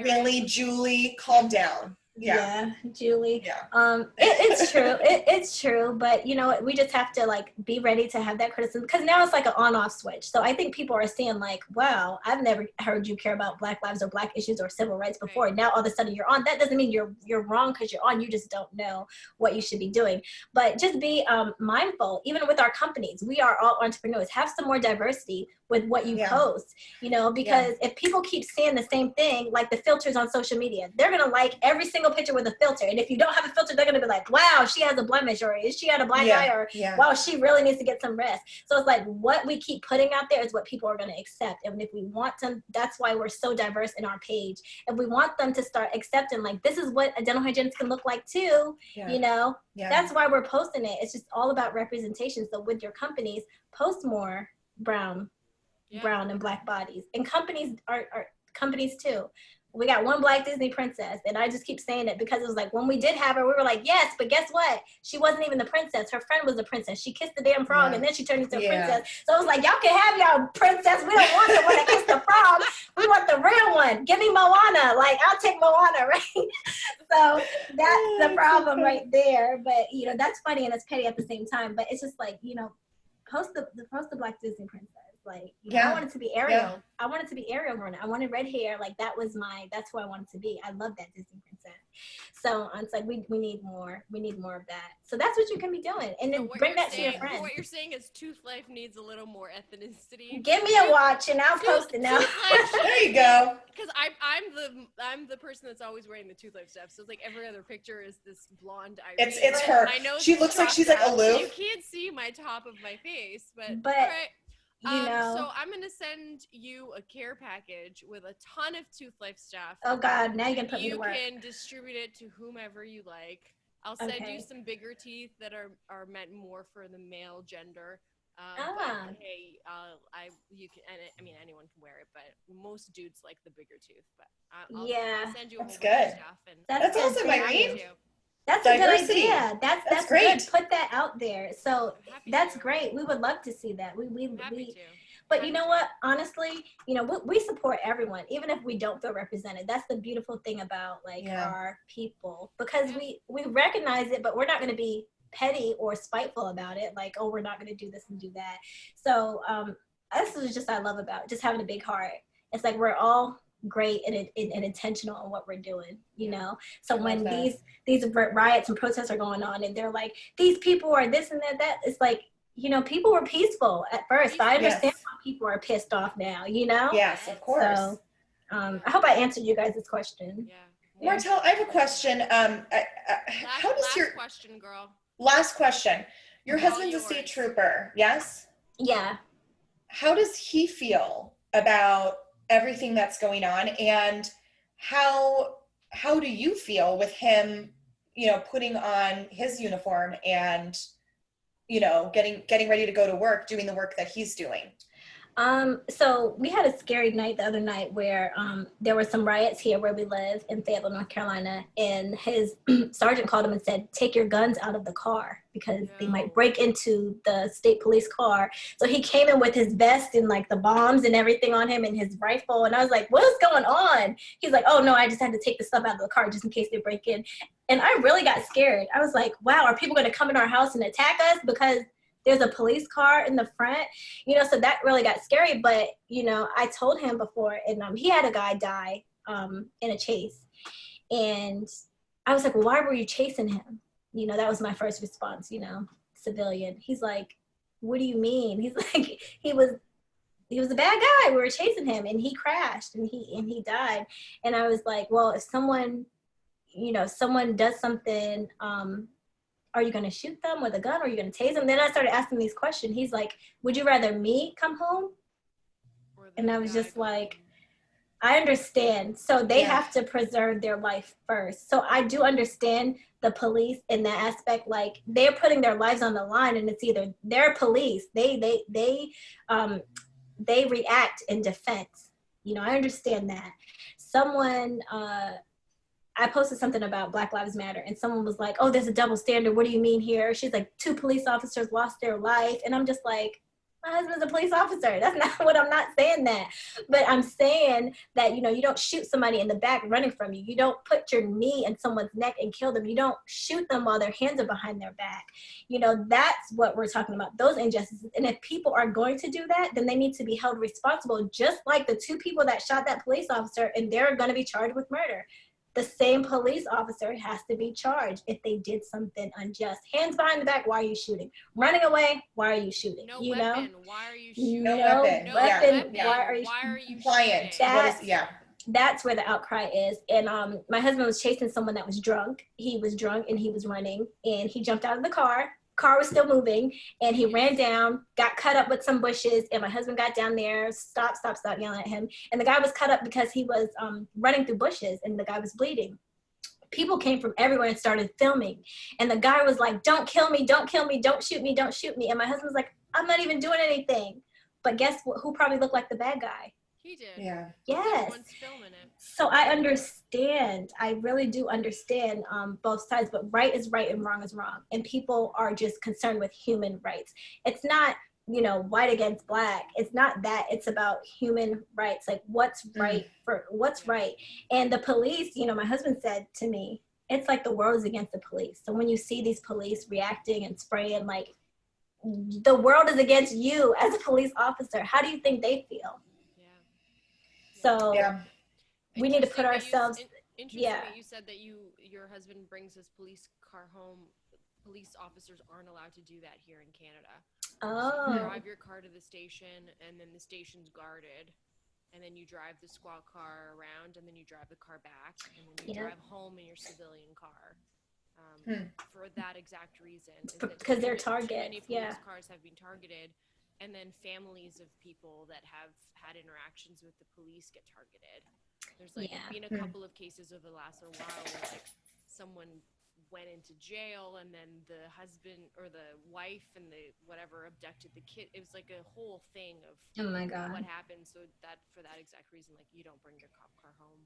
Really, Julie? Calm down." Yeah, Julie. Yeah. It's true. It's true. But you know, we just have to like be ready to have that criticism, because now it's like an on-off switch. So I think people are seeing like, wow, I've never heard you care about Black lives or Black issues or civil rights before. Right. Now all of a sudden you're on. That doesn't mean you're wrong because you're on. You just don't know what you should be doing. But just be mindful. Even with our companies, we are all entrepreneurs. Have some more diversity with what you post, you know, because if people keep seeing the same thing, like the filters on social media, they're going to like every single picture with a filter. And if you don't have a filter, they're going to be like, wow, she has a blemish, or is she had a black eye, or wow, she really needs to get some rest. So it's like what we keep putting out there is what people are going to accept. And if we want them, that's why we're so diverse in our page. If we want them to start accepting, like, this is what a dental hygienist can look like too, you know, that's why we're posting it. It's just all about representation. So with your companies, post more brown and Black bodies, and companies are companies too. We got one Black Disney princess, and I just keep saying it because it was like when we did have her, we were like, yes, but guess what? She wasn't even the princess. Her friend was the princess. She kissed the damn frog, and then she turned into a princess. So it was like, y'all can have y'all princess. We don't want the one that kissed the frog. We want the real one. Give me Moana. Like, I'll take Moana, right? So that's the problem right there. But you know, that's funny and it's petty at the same time. But it's just like, you know, post the Black Disney princess. Like, you know, I wanted to be Ariel. I wanted to be Ariel growing up. I wanted red hair. Like, that's who I wanted to be. I love that Disney princess. So it's like we need more. We need more of that. So that's what you can be doing, and then bring that to your friends. What you're saying is Tooth Life needs a little more ethnicity. Give me a watch, and I'll post it now. There you go. Because I'm the person that's always wearing the Tooth Life stuff. So it's like every other picture is this blonde Irene. It's her. She looks like she's like aloof. You can't see my top of my face, but all right. You know. So I'm gonna send you a care package with a ton of Tooth Life stuff. Oh God, now you can put me to work. You can distribute it to whomever you like. I'll send you some bigger teeth that are meant more for the male gender. But, hey, you can. I mean, anyone can wear it, but most dudes like the bigger tooth. But I'll send you a whole bunch of stuff. And that's awesome, Irene. That's diversity. A good idea. That's great. Good. Put that out there. So that's great. We would love to see that. We But you know what? Honestly, you know, we support everyone, even if we don't feel represented. That's the beautiful thing about like our people, because we recognize it, but we're not going to be petty or spiteful about it. Like, oh, we're not going to do this and do that. So this is just I love about just having a big heart. It's like we're all great and intentional on what we're doing, you know. So when these riots and protests are going on, and they're like, these people are this and that, it's like, you know, people were peaceful at first, but I understand why people are pissed off now, you know? Yes, of course. So I hope I answered you guys' question. Yeah. Martelle, I have a question. How does your question, girl? Last question. Your husband's a state trooper, yes? Yeah. How does he feel about everything that's going on, and how do you feel with him, you know, putting on his uniform and, you know, getting ready to go to work, doing the work that he's doing? So we had a scary night the other night where there were some riots here where we live in Fayetteville, North Carolina, and his sergeant called him and said, take your guns out of the car because they might break into the state police car. So he came in with his vest and like the bombs and everything on him and his rifle, and I was like, what is going on? He's like, oh no, I just had to take the stuff out of the car just in case they break in. And I really got scared. I was like, wow, are people going to come in our house and attack us because there's a police car in the front, you know? So that really got scary. But, you know, I told him before, and he had a guy die in a chase. And I was like, well, why were you chasing him? You know, that was my first response, you know, civilian. He's like, what do you mean? He's like, he was a bad guy. We were chasing him and he crashed and he died. And I was like, well, if someone does something, are you going to shoot them with a gun? Or are you going to tase them? Then I started asking these questions. He's like, would you rather me come home? And I was just like, I understand. So they have to preserve their life first. So I do understand the police in that aspect. Like they're putting their lives on the line, and it's either they're police. They react in defense. You know, I understand that. I posted something about Black Lives Matter, and someone was like, oh, there's a double standard. What do you mean here? She's like, 2 police officers lost their life. And I'm just like, my husband's a police officer. That's not what I'm not saying that. But I'm saying that, you know, you don't shoot somebody in the back running from you. You don't put your knee in someone's neck and kill them. You don't shoot them while their hands are behind their back. You know, that's what we're talking about, those injustices. And if people are going to do that, then they need to be held responsible, just like the 2 people that shot that police officer, and they're going to be charged with murder. The same police officer has to be charged if they did something unjust. Hands behind the back, why are you shooting? Running away, why are you shooting? No you weapon, know? why are you shooting? No weapon, why are you compliant? That's where the outcry is. And my husband was chasing someone that was drunk. He was drunk and he was running, and he jumped out of the car. Car was still moving, and he ran down, got cut up with some bushes, and my husband got down there, stop yelling at him. And the guy was cut up because he was running through bushes, and the guy was bleeding. People came from everywhere and started filming. And the guy was like, don't kill me, don't shoot me, don't shoot me. And my husband was like, I'm not even doing anything. But guess who probably looked like the bad guy? He did. Yeah. Yes. So I understand. I really do understand both sides, but right is right and wrong is wrong. And people are just concerned with human rights. It's not, you know, white against black. It's not that. It's about human rights. Like what's right for what's right. And the police, you know, my husband said to me, it's like the world is against the police. So when you see these police reacting and spraying, like the world is against you as a police officer. How do you think they feel? So we need to put ourselves. Interesting that you said that your husband brings his police car home. Police officers aren't allowed to do that here in Canada. Oh. So you drive your car to the station, and then the station's guarded, and then you drive the squad car around, and then you drive the car back, and then you drive home in your civilian car. For that exact reason, because they're targeted. Many police cars have been targeted. And then families of people that have had interactions with the police get targeted. There's been a couple of cases over the last little while where like someone went into jail, and then the husband or the wife and the whatever abducted the kid. It was like a whole thing of what happened. So that for that exact reason, like you don't bring your cop car home.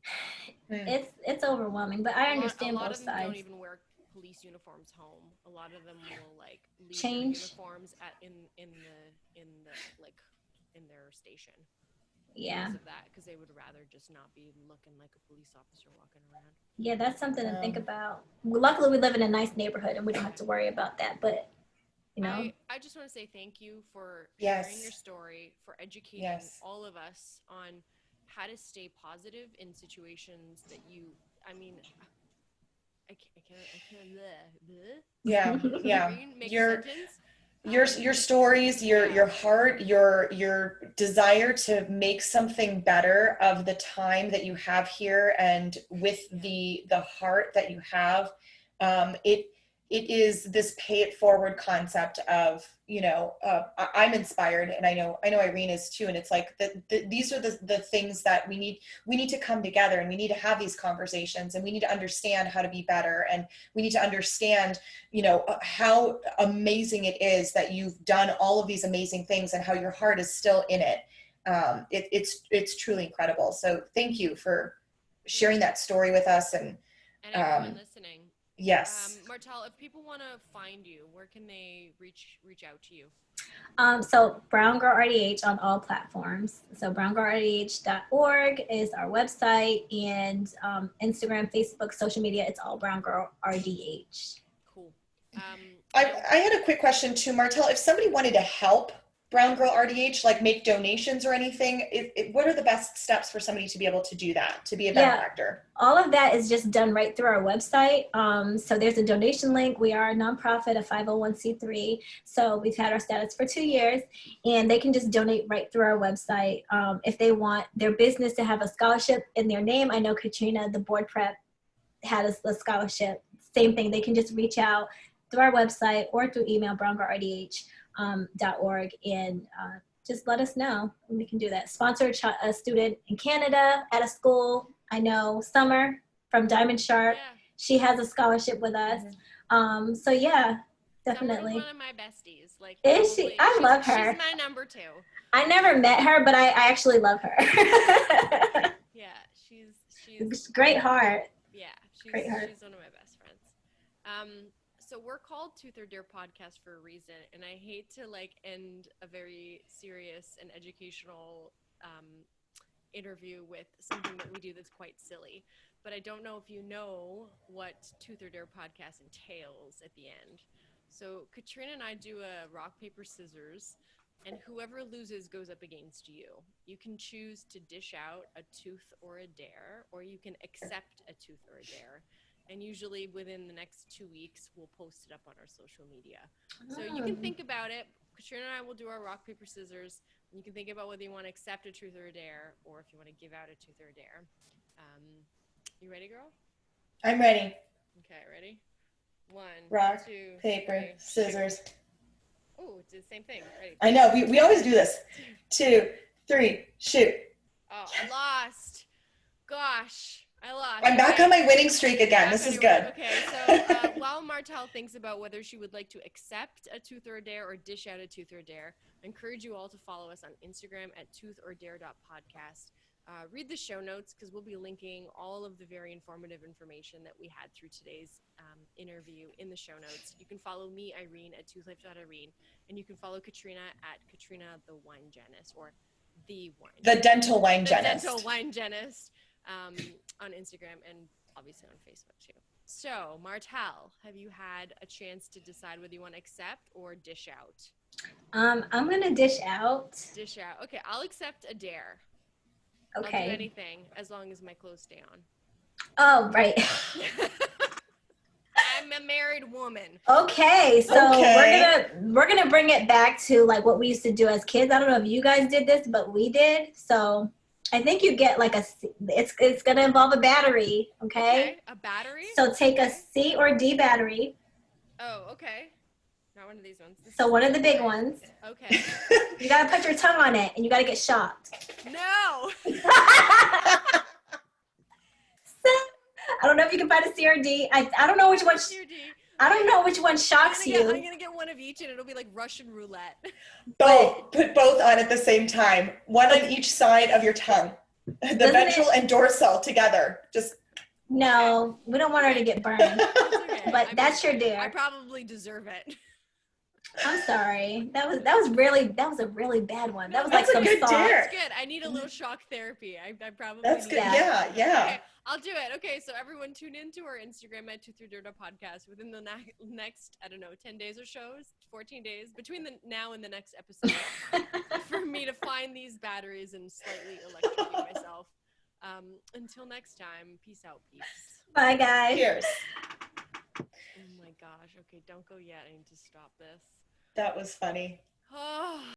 It's overwhelming, but I understand both sides. A lot of them don't even wear police uniforms home. A lot of them will like leave change their uniforms in their station. Yeah. Because of that, because they would rather just not be looking like a police officer walking around. Yeah, that's something to think about. Well, luckily, we live in a nice neighborhood and we don't have to worry about that. But, you know. I just want to say thank you for yes. sharing your story, for educating yes. all of us on how to stay positive in situations that you, I mean, I can't. Bleh. Yeah, yeah. Make a sentence. Your stories, your heart, your desire to make something better of the time that you have here, and with the heart that you have, it is this pay it forward concept of, you know, I'm inspired, and I know Irene is too, and it's like these are the things that we need to come together, and we need to have these conversations, and we need to understand how to be better, and we need to understand, you know, how amazing it is that you've done all of these amazing things and how your heart is still in it. It's truly incredible. So thank you for sharing that story with us, and everyone listening. Yes. Martelle, if people want to find you, where can they reach out to you? So BrownGirl RDH on all platforms. So browngirlrdh.org is our website, and Instagram, Facebook, social media, it's all BrownGirl RDH. Cool. I had a quick question too, Martelle. If somebody wanted to help BrownGirl RDH, like make donations or anything, what are the best steps for somebody to be able to do that, to be a benefactor? All of that is just done right through our website. So there's a donation link. We are a nonprofit, a 501c3. So we've had our status for 2 years, and they can just donate right through our website. If they want their business to have a scholarship in their name, I know Katrina, the board prep, had a scholarship. Same thing. They can just reach out through our website or through email, browngirlrdh.org, and just let us know, and we can do that. Sponsor a student in Canada at a school. I know Summer from Diamond Shark. Yeah. She has a scholarship with us. Mm-hmm. So yeah, definitely. Summer's one of my besties. Like, is she? I love her. She's my number 2. I never met her, but I actually love her. Yeah, she's great heart. Yeah, she's one of my best friends. So we're called Tooth or Dare podcast for a reason, and I hate to like end a very serious and educational interview with something that we do that's quite silly. But I don't know if you know what Tooth or Dare podcast entails at the end. So Katrina and I do a rock, paper, scissors, and whoever loses goes up against you. You can choose to dish out a tooth or a dare, or you can accept a tooth or a dare. And usually within the next 2 weeks, we'll post it up on our social media. So you can think about it. Katrina and I will do our rock, paper, scissors. And you can think about whether you want to accept a truth or a dare, or if you want to give out a tooth or a dare. You ready, girl? I'm ready. Okay, ready? 1, rock, 2, paper, 3, scissors. Oh, it's the same thing. Ready? I know. We always do this. 2, 3, shoot. Oh, I lost. Gosh. I lost. I'm back on my winning streak again. This is good. Okay, so while Martelle thinks about whether she would like to accept a tooth or a dare or dish out a tooth or a dare, I encourage you all to follow us on Instagram at toothordare.podcast. Read the show notes, because we'll be linking all of the very informative information that we had through today's interview in the show notes. You can follow me, Irene, at toothlife.irene, and you can follow Katrina at Katrina the Wine Genist, or the dental wine genist. Dental wine genist. On Instagram and obviously on Facebook too. So, Martelle, have you had a chance to decide whether you want to accept or dish out? I'm gonna dish out. Dish out. Okay, I'll accept a dare. Okay. I'll do anything as long as my clothes stay on. Oh, right. I'm a married woman. Okay, so we're gonna bring it back to like what we used to do as kids. I don't know if you guys did this, but we did. So I think you get like it's gonna involve a battery, okay? A battery? So take a C or D battery. Oh, okay. Not one of these ones. So one of the big ones. Okay. You gotta put your tongue on it, and you gotta get shocked. No. I don't know if you can find a C or D. I don't know which one. I don't know which one shocks you. I'm gonna get one of each, and it'll be like Russian roulette. Both. Put both on at the same time. One on each side of your tongue. The ventral and dorsal together. Just. No, we don't want her to get burned. Okay. But that's your dare. I probably deserve it. I'm sorry. That was a really bad one. That was that's like a good dare. That's good. I need a little shock therapy. I probably that's need good. Yeah. Okay, I'll do it. Okay, so everyone tune into our Instagram at 23dirta podcast within the next, I don't know, 10 days or shows, 14 days between the now and the next episode for me to find these batteries and slightly electrocute myself. Until next time, peace out, peeps. Bye, guys. Cheers. Oh my gosh. Okay, don't go yet. I need to stop this. That was funny.